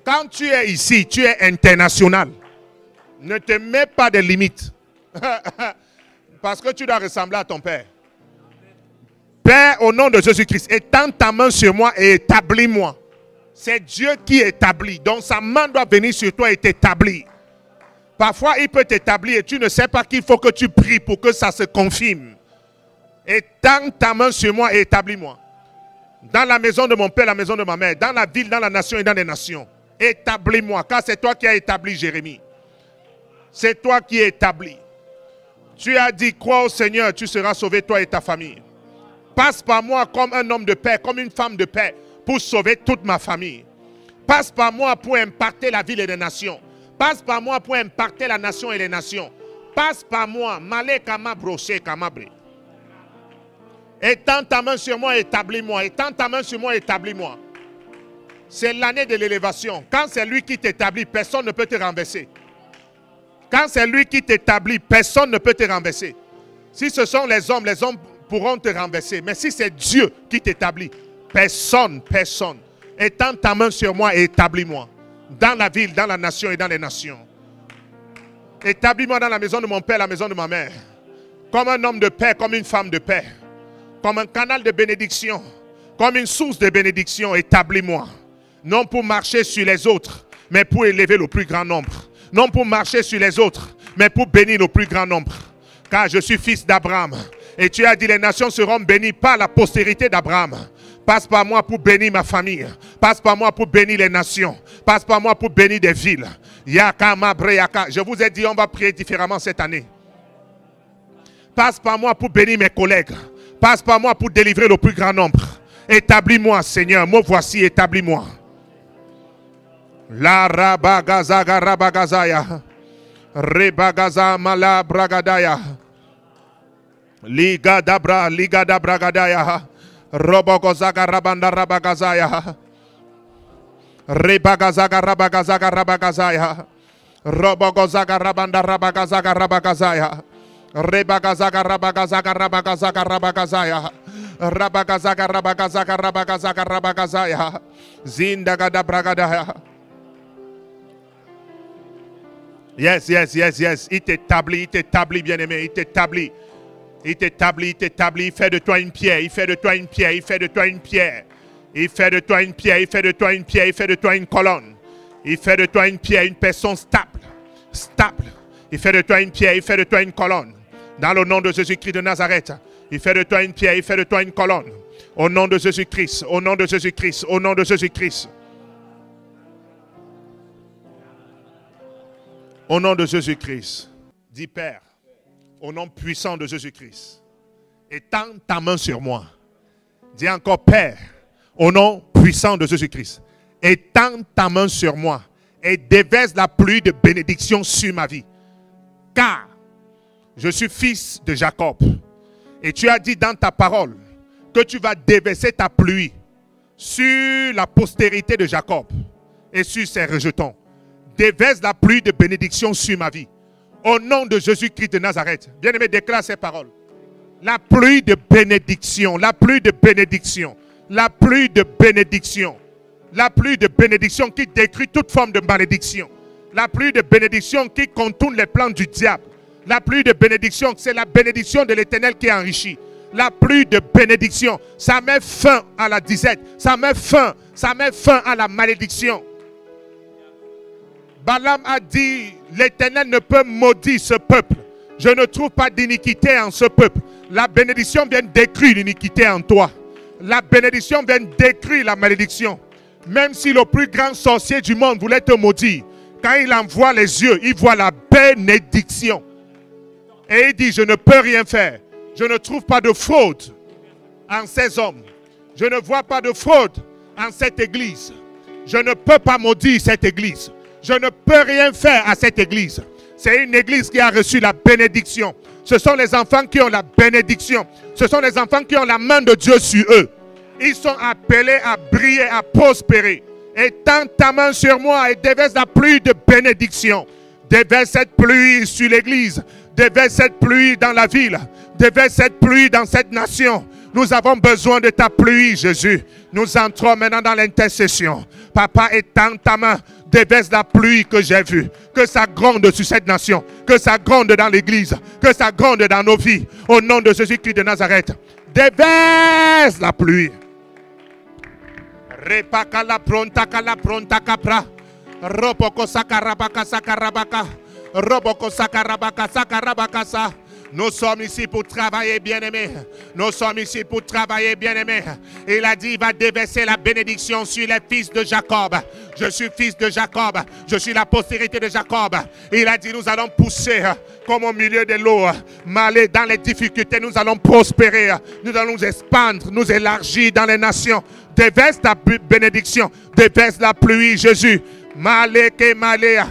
Quand tu es ici, tu es international. Ne te mets pas de limites. Parce que tu dois ressembler à ton père. Père, au nom de Jésus-Christ, étends ta main sur moi et établis-moi. C'est Dieu qui établit. Donc sa main doit venir sur toi et t'établir. Parfois, il peut t'établir et tu ne sais pas qu'il faut que tu pries pour que ça se confirme. Étends ta main sur moi et établis-moi. Dans la maison de mon père, la maison de ma mère, dans la ville, dans la nation et dans les nations. Établis-moi, car c'est toi qui as établi Jérémie. C'est toi qui es établi. Tu as dit, crois au Seigneur, tu seras sauvé, toi et ta famille. Passe par moi comme un homme de paix, comme une femme de paix, pour sauver toute ma famille. Passe par moi pour impacter la ville et les nations. Passe par moi pour impacter la nation et les nations. Passe par moi, Malé Kama Broché Kamabre. Étends ta main sur moi et établis-moi. Étends ta main sur moi et établis-moi. C'est l'année de l'élévation. Quand c'est lui qui t'établit, personne ne peut te renverser. Quand c'est lui qui t'établit, personne ne peut te renverser. Si ce sont les hommes pourront te renverser. Mais si c'est Dieu qui t'établit, personne. Étends ta main sur moi et établis-moi. Dans la ville, dans la nation et dans les nations. Établis-moi dans la maison de mon père, la maison de ma mère. Comme un homme de paix, comme une femme de paix. Comme un canal de bénédiction. Comme une source de bénédiction, établis-moi. Non pour marcher sur les autres, mais pour élever le plus grand nombre. Non pour marcher sur les autres, mais pour bénir le plus grand nombre. Car je suis fils d'Abraham. Et tu as dit, les nations seront bénies par la postérité d'Abraham. Passe par moi pour bénir ma famille. Passe par moi pour bénir les nations. Passe par moi pour bénir des villes. Yaka mabre yaka. Je vous ai dit, on va prier différemment cette année. Passe par moi pour bénir mes collègues. Passe par moi pour délivrer le plus grand nombre. Établis-moi, Seigneur. Me voici, établis-moi. La rabagazaga rabagazaya. Rebagaza mala bragadaya. Liga dabra gadaya. Robogozaga rabanda rabagazaya. Rebagazaga rabagazaya. Robogozaga rabanda rabagazaya. Rebagazaga rabagazaya. Rabagazaya. Zindagada bragadaya. Yes. Il t'établit, bien-aimé. Il t'établit. Il fait de toi une pierre. Il fait de toi une colonne. Il fait de toi une pierre, une personne stable. Il fait de toi une pierre, il fait de toi une colonne. Dans le nom de Jésus-Christ de Nazareth. Il fait de toi une pierre, il fait de toi une colonne. Au nom de Jésus-Christ, au nom de Jésus-Christ, au nom de Jésus-Christ. Au nom de Jésus-Christ. Dis Père, au nom puissant de Jésus-Christ, étends ta main sur moi. Dis encore Père, au nom puissant de Jésus-Christ, étends ta main sur moi et déverse la pluie de bénédiction sur ma vie. Car je suis fils de Jacob. Et tu as dit dans ta parole que tu vas déverser ta pluie sur la postérité de Jacob et sur ses rejetons. Déverse la pluie de bénédiction sur ma vie. Au nom de Jésus-Christ de Nazareth. Bien-aimé, déclare ces paroles. La pluie de bénédiction. La pluie de bénédiction. La pluie de bénédiction. La pluie de bénédiction qui détruit toute forme de malédiction. La pluie de bénédiction qui contourne les plans du diable. La pluie de bénédiction, c'est la bénédiction de l'Éternel qui enrichit. La pluie de bénédiction, ça met fin à la disette. Ça met fin à la malédiction. Balaam a dit, l'Éternel ne peut maudire ce peuple. Je ne trouve pas d'iniquité en ce peuple. La bénédiction vient détruire l'iniquité en toi. La bénédiction vient détruire la malédiction. Même si le plus grand sorcier du monde voulait te maudire, quand il envoie les yeux, il voit la bénédiction. Et il dit, je ne peux rien faire. Je ne trouve pas de fraude en ces hommes. Je ne vois pas de fraude en cette église. Je ne peux pas maudire cette église. Je ne peux rien faire à cette église. C'est une église qui a reçu la bénédiction. Ce sont les enfants qui ont la bénédiction. Ce sont les enfants qui ont la main de Dieu sur eux. Ils sont appelés à briller, à prospérer. Étends ta main sur moi et déverse la pluie de bénédiction. Déverse cette pluie sur l'église. Déverse cette pluie dans la ville. Déverse cette pluie dans cette nation. Nous avons besoin de ta pluie, Jésus. Nous entrons maintenant dans l'intercession. Papa, étends ta main. Déverse la pluie que j'ai vue. Que ça gronde sur cette nation. Que ça gronde dans l'église. Que ça gronde dans nos vies. Au nom de Jésus-Christ de Nazareth. Déverse la pluie. Repaka la pronta capra. Roboko sakarabaka sakarabaka. Roboko sakarabaka sakarabaka sa. Nous sommes ici pour travailler, bien-aimés. Nous sommes ici pour travailler, bien-aimés. Il a dit, il va déverser la bénédiction sur les fils de Jacob. Je suis fils de Jacob. Je suis la postérité de Jacob. Il a dit, nous allons pousser comme au milieu de l'eau. Malé dans les difficultés, nous allons prospérer. Nous allons nous expandre, nous élargir dans les nations. Déverse ta bénédiction. Déverse la pluie, Jésus. Malé ke maléa.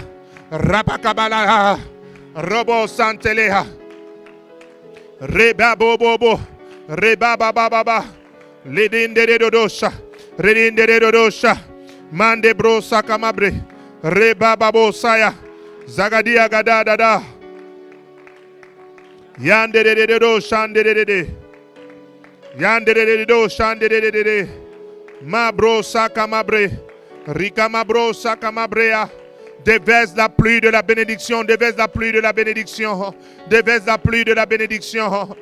Rabakabala. Robo santelea. Reba bobo, reba baba baba, ledinde de dodosha, redinde de dodosha, mande brosa kamabre, reba babo saya, zagadia gada dada, yande de dodosha de, yande de dodosha de, ma brosa kamabre, rikama brosa kamabrea. Déverse la pluie de la bénédiction. Déverse la pluie de la bénédiction. Déverse la pluie de la bénédiction.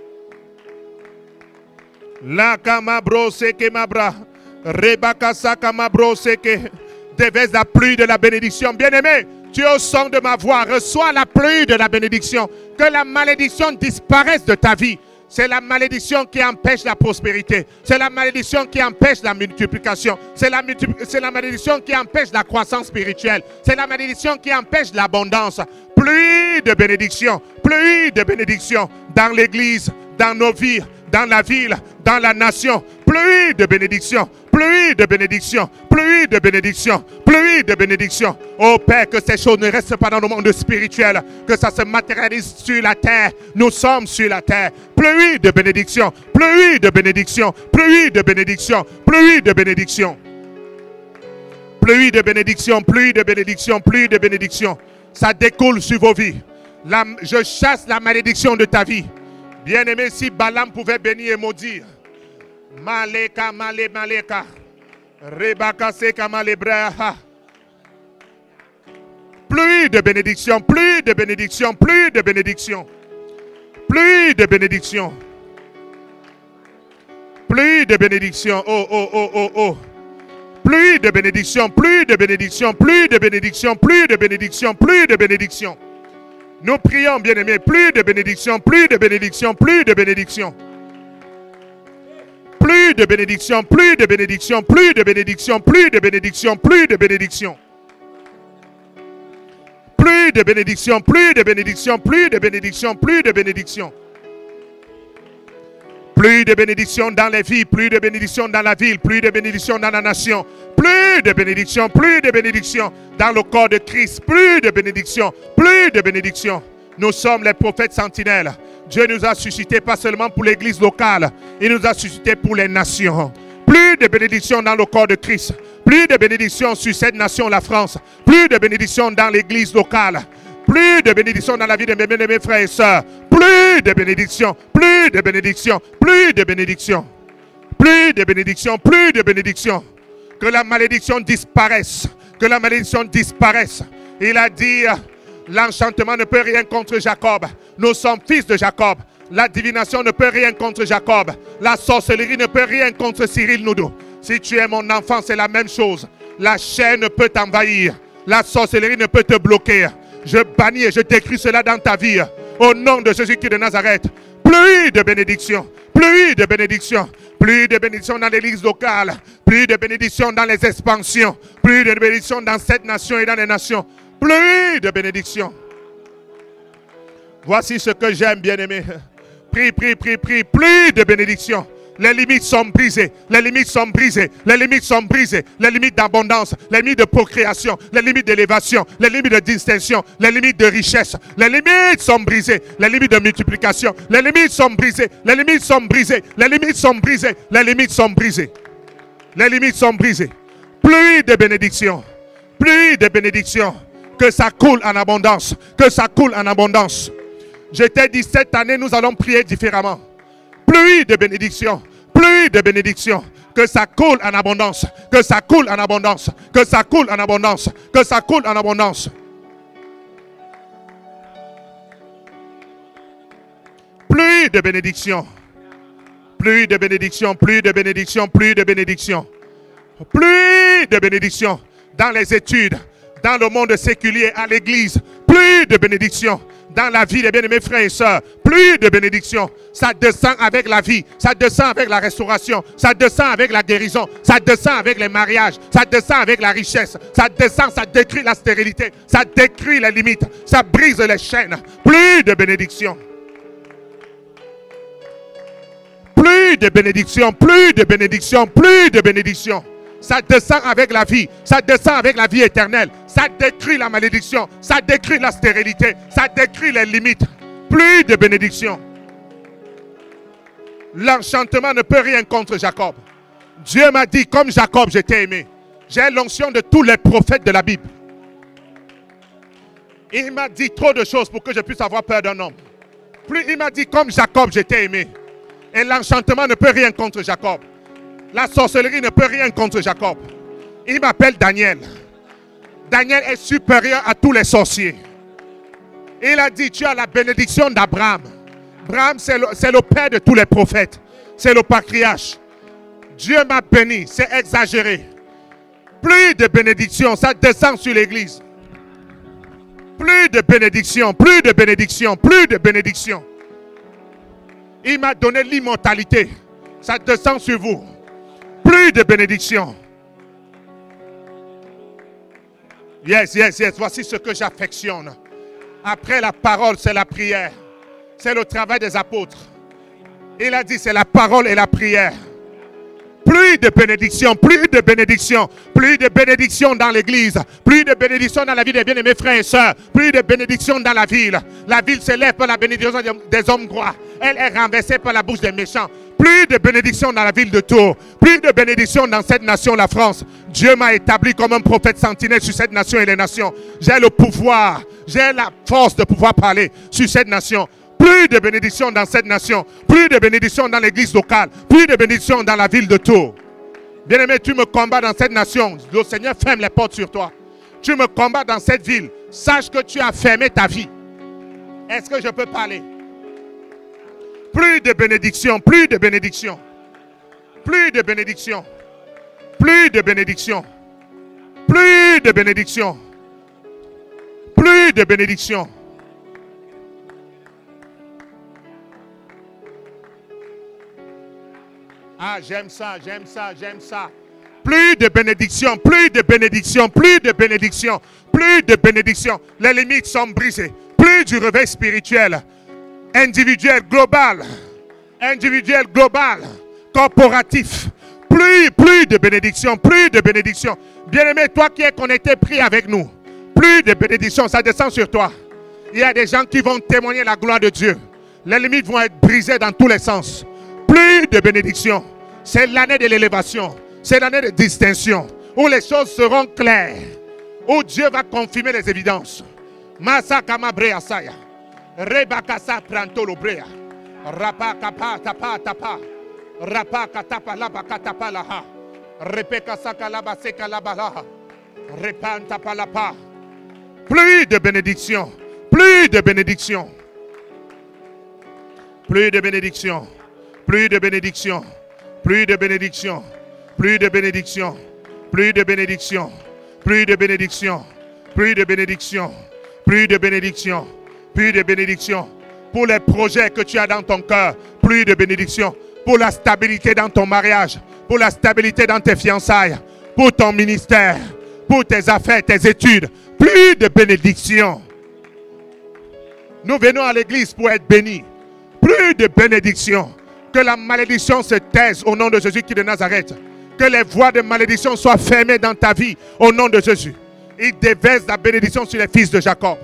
La kamabro seke mabra. Rebakasa kamabro seke. Déverse la pluie de la bénédiction. Bien-aimé, tu es au son de ma voix. Reçois la pluie de la bénédiction. Que la malédiction disparaisse de ta vie. C'est la malédiction qui empêche la prospérité. C'est la malédiction qui empêche la multiplication. C'est la malédiction qui empêche la croissance spirituelle. C'est la malédiction qui empêche l'abondance. Pluie de bénédiction. Pluie de bénédiction dans l'église, dans nos vies, dans la ville, dans la nation. Pluie de bénédiction. Pluie de bénédiction. Pluie de bénédiction. Pluie de bénédiction. Oh Père, que ces choses ne restent pas dans le monde spirituel. Que ça se matérialise sur la terre. Nous sommes sur la terre. Pluie de bénédiction. Pluie de bénédiction. Pluie de bénédiction. Pluie de bénédiction. Pluie de bénédiction. Pluie de bénédiction. Pluie de bénédiction. Ça découle sur vos vies. Je chasse la malédiction de ta vie. Bien-aimé, si Balaam pouvait bénir et maudire. Maleka, maleka. Rebaka seka malebreha. Pluie de bénédiction, pluie de bénédiction, pluie de bénédiction. Pluie de bénédiction. Pluie de bénédiction. Oh, oh, oh, oh, oh. Pluie de bénédiction, pluie de bénédiction, pluie de bénédiction, pluie de bénédiction, pluie de bénédiction. Nous prions, bien-aimés, pluie de bénédiction, pluie de bénédiction, pluie de bénédiction. Plus de bénédiction, plus de bénédiction, plus de bénédiction, plus de bénédiction, plus de bénédiction. Plus de bénédiction, plus de bénédiction, plus de bénédiction, plus de bénédiction. Plus de bénédiction dans les vies, plus de bénédiction dans la ville, plus de bénédiction dans la nation. Plus de bénédiction dans le corps de Christ. Plus de bénédiction, plus de bénédiction. Nous sommes les prophètes sentinelles. Dieu nous a suscité pas seulement pour l'église locale, il nous a suscité pour les nations. Plus de bénédiction dans le corps de Christ. Plus de bénédiction sur cette nation, la France. Plus de bénédiction dans l'église locale. Plus de bénédiction dans la vie de mes frères et sœurs. Plus de bénédiction, plus de bénédiction, plus de bénédiction. Plus de bénédiction, plus de bénédiction. Que la malédiction disparaisse. Que la malédiction disparaisse. Il a dit, l'enchantement ne peut rien contre Jacob. Nous sommes fils de Jacob. La divination ne peut rien contre Jacob. La sorcellerie ne peut rien contre Cyril Noudou. Si tu es mon enfant, c'est la même chose. La chair ne peut t'envahir. La sorcellerie ne peut te bloquer. Je bannis et je décris cela dans ta vie. Au nom de Jésus-Christ de Nazareth. Pluie de bénédiction. Pluie de bénédiction. Plus de bénédictions dans l'église locale. Plus de bénédictions dans les expansions. Plus de bénédictions dans cette nation et dans les nations. Plus de bénédictions. Voici ce que j'aime, bien-aimé. Prie, prie, prie, prie. Plus de bénédictions. Les limites sont brisées. Les limites sont brisées. Les limites sont brisées. Les limites d'abondance. Les limites de procréation. Les limites d'élévation. Les limites de distinction. Les limites de richesse. Les limites sont brisées. Les limites de multiplication. Les limites sont brisées. Les limites sont brisées. Les limites sont brisées. Les limites sont brisées. Les limites sont brisées. Pluie de bénédictions. Pluie de bénédictions. Que ça coule en abondance. Que ça coule en abondance. Je t'ai dit, cette année, nous allons prier différemment. Pluie de bénédiction, pluie de bénédiction, que ça coule en abondance, que ça coule en abondance, que ça coule en abondance, que ça coule en abondance. Pluie de bénédiction, pluie de bénédiction, pluie de bénédiction, pluie de bénédiction, pluie de bénédiction dans les études, dans le monde séculier, à l'église, pluie de bénédiction. Dans la vie des bien-aimés frères et sœurs, plus de bénédictions. Ça descend avec la vie, ça descend avec la restauration, ça descend avec la guérison, ça descend avec les mariages, ça descend avec la richesse, ça descend, ça détruit la stérilité, ça détruit les limites, ça brise les chaînes. Plus de bénédictions. Plus de bénédictions, plus de bénédictions, plus de bénédictions. Ça descend avec la vie. Ça descend avec la vie éternelle. Ça détruit la malédiction. Ça détruit la stérilité. Ça détruit les limites. Plus de bénédictions. L'enchantement ne peut rien contre Jacob. Dieu m'a dit, comme Jacob, je t'ai aimé. J'ai l'onction de tous les prophètes de la Bible. Il m'a dit trop de choses pour que je puisse avoir peur d'un homme. Plus il m'a dit, comme Jacob, je t'ai aimé. Et l'enchantement ne peut rien contre Jacob. La sorcellerie ne peut rien contre Jacob. Il m'appelle Daniel. Daniel est supérieur à tous les sorciers. Il a dit, tu as la bénédiction d'Abraham. Abraham, c'est le père de tous les prophètes. C'est le patriarche. Dieu m'a béni, c'est exagéré. Plus de bénédiction, ça descend sur l'église. Plus de bénédiction, plus de bénédiction, plus de bénédiction. Il m'a donné l'immortalité. Ça descend sur vous. Plus de bénédiction. Yes, yes, yes. Voici ce que j'affectionne. Après la parole, c'est la prière. C'est le travail des apôtres. Il a dit, c'est la parole et la prière. Plus de bénédiction, plus de bénédiction, plus de bénédiction dans l'église, plus de bénédiction dans la vie des bien-aimés frères et sœurs, plus de bénédiction dans la ville. La ville s'élève par la bénédiction des hommes droits. Elle est renversée par la bouche des méchants. Plus de bénédiction dans la ville de Tours, plus de bénédiction dans cette nation, la France. Dieu m'a établi comme un prophète sentinelle sur cette nation et les nations. J'ai le pouvoir, j'ai la force de pouvoir parler sur cette nation. Plus de bénédiction dans cette nation, plus de bénédiction dans l'église locale, plus de bénédiction dans la ville de Tours. Bien-aimé, tu me combats dans cette nation, le Seigneur ferme les portes sur toi. Tu me combats dans cette ville, sache que tu as fermé ta vie. Est-ce que je peux parler? Plus de bénédiction, plus de bénédiction, plus de bénédiction, plus de bénédiction, plus de bénédiction, plus de bénédiction. Ah, j'aime ça, j'aime ça, j'aime ça. Plus de bénédiction, plus de bénédiction, plus de bénédiction, plus de bénédiction. Les limites sont brisées. Plus du réveil spirituel. Individuel, global, corporatif, plus de bénédiction, plus de bénédiction. Bien-aimé, toi qui es connecté, prie avec nous. Plus de bénédiction, ça descend sur toi. Il y a des gens qui vont témoigner la gloire de Dieu. Les limites vont être brisées dans tous les sens. Plus de bénédiction. C'est l'année de l'élévation. C'est l'année de distinction. Où les choses seront claires. Où Dieu va confirmer les évidences. Masakama brea saya. Rebakasa pranto lobrea. Rapa kapa tapa tapa. Rapa katapa laba katapa laha. Repeka saka laba seka laba laha. Repanta palapa. Plus de bénédiction. Plus de bénédiction. Plus de bénédiction. Plus de bénédiction. Plus de bénédiction. Plus de bénédiction. Plus de bénédiction. Plus de bénédiction. Plus de bénédiction. Plus de bénédiction. Plus de bénédiction. Pour les projets que tu as dans ton cœur, plus de bénédiction. Pour la stabilité dans ton mariage, pour la stabilité dans tes fiançailles, pour ton ministère, pour tes affaires, tes études, plus de bénédiction. Nous venons à l'église pour être bénis. Plus de bénédiction. Que la malédiction se taise au nom de Jésus-Christ de Nazareth. Que les voies de malédiction soient fermées dans ta vie au nom de Jésus. Il déverse la bénédiction sur les fils de Jacob.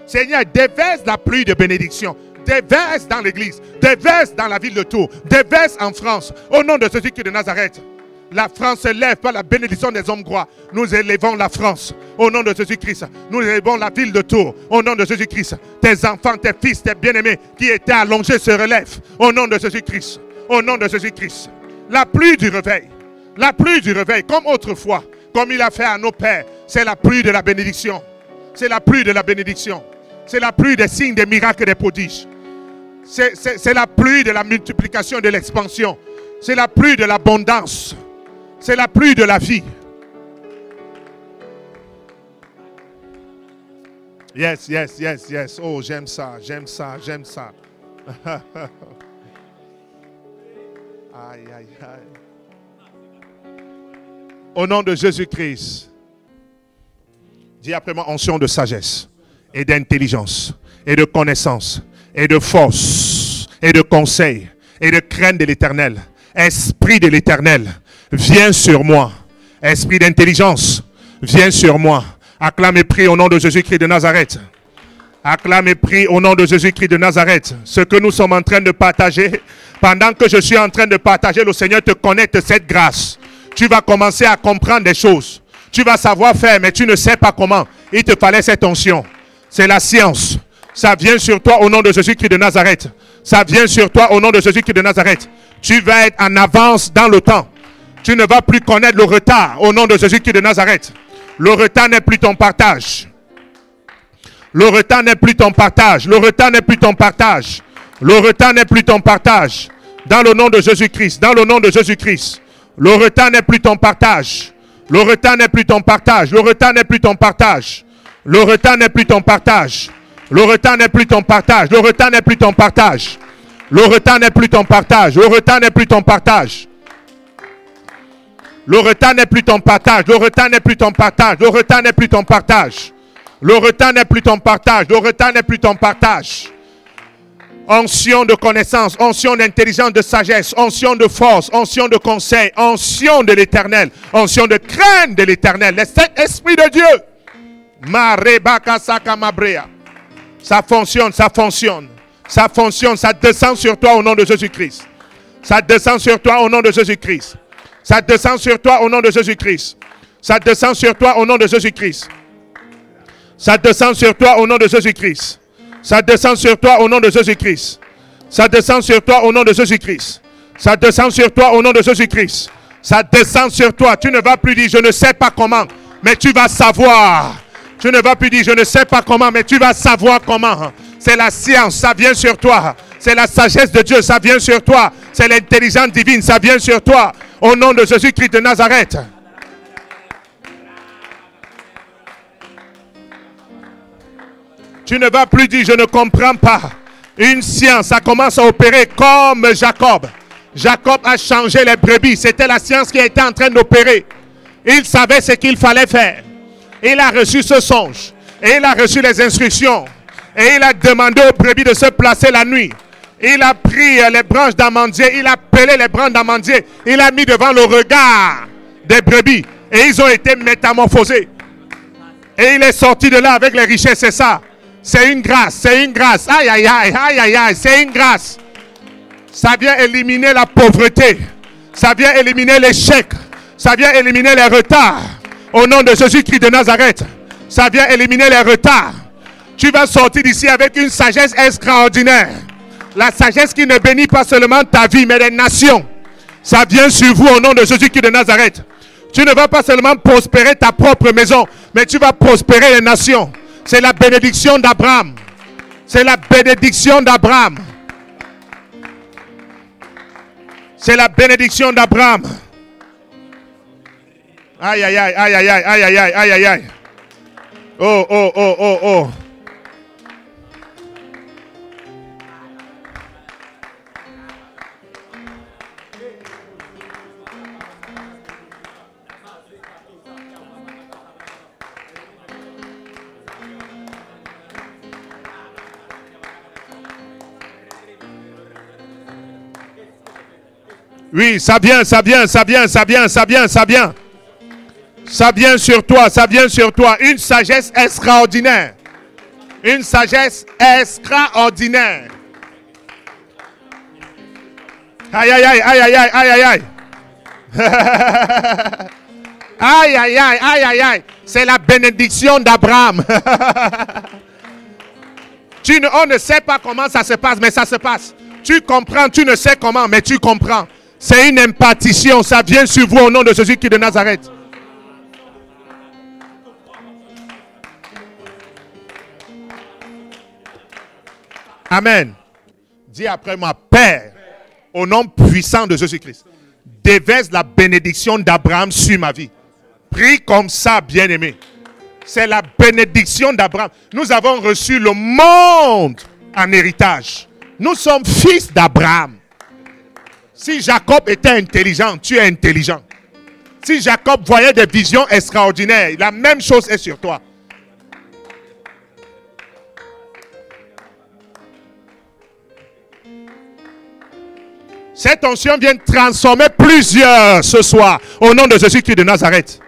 Seigneur, déverse la pluie de bénédiction. Déverse dans l'église. Déverse dans la ville de Tours. Déverse en France au nom de Jésus-Christ de Nazareth. La France s'élève par la bénédiction des hommes droits. Nous élevons la France au nom de Jésus-Christ. Nous élevons la ville de Tours au nom de Jésus-Christ. Tes enfants, tes fils, tes bien-aimés qui étaient allongés se relèvent au nom de Jésus-Christ. Au nom de Jésus-Christ. La pluie du réveil. La pluie du réveil, comme autrefois, comme il a fait à nos pères. C'est la pluie de la bénédiction. C'est la pluie de la bénédiction. C'est la pluie des signes, des miracles et des prodiges. C'est la pluie de la multiplication et de l'expansion. C'est la pluie de l'abondance. C'est la pluie de la vie. Yes, yes, yes, yes. Oh, j'aime ça, j'aime ça, j'aime ça. Aïe, aïe, aïe. Au nom de Jésus-Christ. Dis après moi, onction de sagesse et d'intelligence et de connaissance et de force et de conseil et de crainte de l'Éternel. Esprit de l'Éternel, viens sur moi. Esprit d'intelligence, viens sur moi. Acclame et prie au nom de Jésus-Christ de Nazareth. Acclame et prie au nom de Jésus-Christ de Nazareth. Ce que nous sommes en train de partager, pendant que je suis en train de partager, le Seigneur te connecte cette grâce. Tu vas commencer à comprendre des choses. Tu vas savoir faire, mais tu ne sais pas comment. Il te fallait cette onction. C'est la science. Ça vient sur toi au nom de Jésus-Christ de Nazareth. Ça vient sur toi au nom de Jésus-Christ de Nazareth. Tu vas être en avance dans le temps. Tu ne vas plus connaître le retard au nom de Jésus-Christ de Nazareth. Le retard n'est plus ton partage. Le retard n'est plus ton partage. Le retard n'est plus ton partage. Le retard n'est plus ton partage. Dans le nom de Jésus-Christ. Dans le nom de Jésus-Christ. Le retard n'est plus ton partage. Le retard n'est plus ton partage. Le retard n'est plus ton partage. Le retard n'est plus ton partage. Le retard n'est plus ton partage. Le retard n'est plus ton partage. Le retard n'est plus ton partage. Le retard n'est plus ton partage. Le retard n'est plus ton partage. Le retard n'est plus ton partage. Le retard n'est plus ton partage. Le retard n'est plus ton partage. Le retard n'est plus ton partage. Onction de connaissance, onction d'intelligence, de sagesse, onction de force, onction de conseil, onction de l'Éternel, onction de crainte de l'Éternel. L'Esprit de Dieu. Ça fonctionne, ça fonctionne. Ça fonctionne, ça descend sur toi au nom de Jésus-Christ. Ça descend sur toi au nom de Jésus-Christ. Ça descend sur toi au nom de Jésus-Christ. Ça descend sur toi au nom de Jésus-Christ. Ça descend sur toi au nom de Jésus-Christ. Ça descend sur toi au nom de Jésus-Christ. Ça descend sur toi au nom de Jésus-Christ. Ça descend sur toi au nom de Jésus-Christ. Ça descend sur toi. Tu ne vas plus dire je ne sais pas comment, mais tu vas savoir. Tu ne vas plus dire je ne sais pas comment, mais tu vas savoir comment. C'est la science, ça vient sur toi. C'est la sagesse de Dieu, ça vient sur toi. C'est l'intelligence divine, ça vient sur toi. Au nom de Jésus-Christ de Nazareth. Tu ne vas plus dire je ne comprends pas. Une science, ça commence à opérer comme Jacob. Jacob a changé les brebis. C'était la science qui était en train d'opérer. Il savait ce qu'il fallait faire. Il a reçu ce songe. Et il a reçu les instructions. Et il a demandé aux brebis de se placer la nuit. Il a pris les branches d'amandier. Il a pelé les branches d'amandier. Il a mis devant le regard des brebis. Et ils ont été métamorphosés. Et il est sorti de là avec les richesses. C'est ça. C'est une grâce. C'est une grâce. Aïe, aïe, aïe, aïe, aïe, aïe. C'est une grâce. Ça vient éliminer la pauvreté. Ça vient éliminer l'échec. Ça vient éliminer les retards. Au nom de Jésus-Christ de Nazareth. Ça vient éliminer les retards. Tu vas sortir d'ici avec une sagesse extraordinaire. La sagesse qui ne bénit pas seulement ta vie, mais les nations. Ça vient sur vous au nom de Jésus-Christ de Nazareth. Tu ne vas pas seulement prospérer ta propre maison, mais tu vas prospérer les nations. C'est la bénédiction d'Abraham. C'est la bénédiction d'Abraham. C'est la bénédiction d'Abraham. Aïe, aïe, aïe, aïe, aïe, aïe, aïe, aïe, aïe, aïe, aïe. Oh, oh, oh, oh, oh. Oui, ça vient, ça vient, ça vient, ça vient, ça vient, ça vient. Ça vient sur toi, ça vient sur toi. Une sagesse extraordinaire. Une sagesse extraordinaire. Aïe, aïe, aïe, aïe, aïe, aïe, aïe, aïe. Aïe, aïe, aïe, aïe, aïe, aïe. C'est la bénédiction d'Abraham. On ne sait pas comment ça se passe, mais ça se passe. Tu comprends, tu ne sais comment, mais tu comprends. C'est une impartition, ça vient sur vous au nom de Jésus-Christ de Nazareth. Amen. Dis après moi, Père, au nom puissant de Jésus-Christ, déverse la bénédiction d'Abraham sur ma vie. Prie comme ça, bien-aimé. C'est la bénédiction d'Abraham. Nous avons reçu le monde en héritage. Nous sommes fils d'Abraham. Si Jacob était intelligent, tu es intelligent. Si Jacob voyait des visions extraordinaires, la même chose est sur toi. Cette onction vient transformer plusieurs ce soir au nom de Jésus-Christ de Nazareth.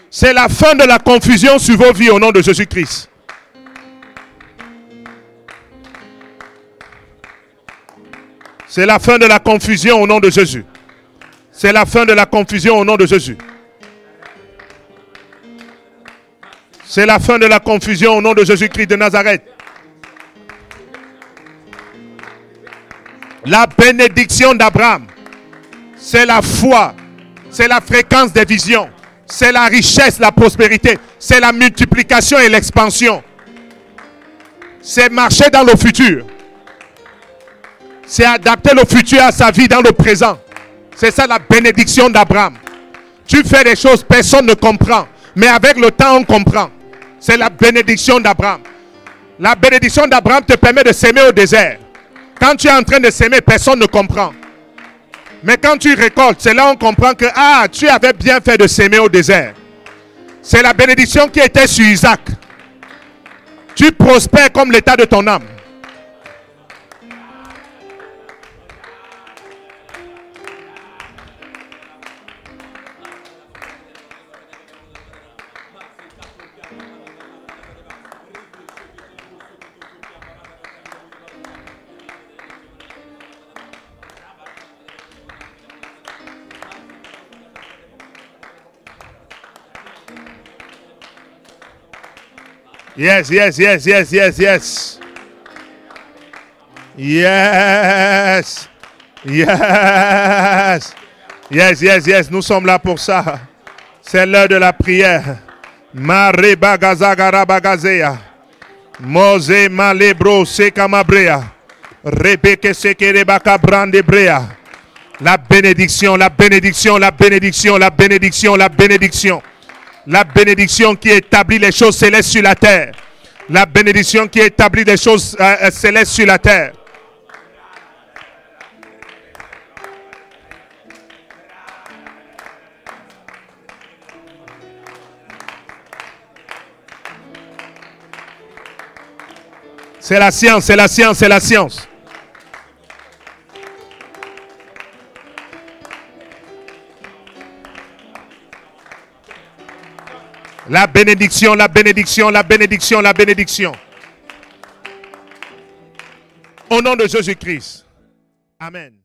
C'est la fin de la confusion sur vos vies au nom de Jésus-Christ. C'est la fin de la confusion au nom de Jésus. C'est la fin de la confusion au nom de Jésus. C'est la fin de la confusion au nom de Jésus-Christ de Nazareth. La bénédiction d'Abraham, c'est la foi, c'est la fréquence des visions, c'est la richesse, la prospérité, c'est la multiplication et l'expansion. C'est marcher dans le futur. C'est adapter le futur à sa vie dans le présent. C'est ça la bénédiction d'Abraham. Tu fais des choses, personne ne comprend. Mais avec le temps, on comprend. C'est la bénédiction d'Abraham. La bénédiction d'Abraham te permet de s'aimer au désert. Quand tu es en train de s'aimer, personne ne comprend. Mais quand tu récoltes, c'est là où on comprend que tu avais bien fait de s'aimer au désert. C'est la bénédiction qui était sur Isaac. Tu prospères comme l'état de ton âme. Yes, yes, yes, yes, yes, yes. Yes. Yes. Yes, yes, yes. Nous sommes là pour ça. C'est l'heure de la prière. Mare bagazagara bagazea. Mose malebro sekamabrea. Rebeke sekere bakabrande brea. La bénédiction, la bénédiction, la bénédiction, la bénédiction, la bénédiction. La bénédiction qui établit les choses célestes sur la terre. La bénédiction qui établit les choses célestes sur la terre. C'est la science, c'est la science, c'est la science. La bénédiction, la bénédiction, la bénédiction, la bénédiction. Au nom de Jésus-Christ. Amen.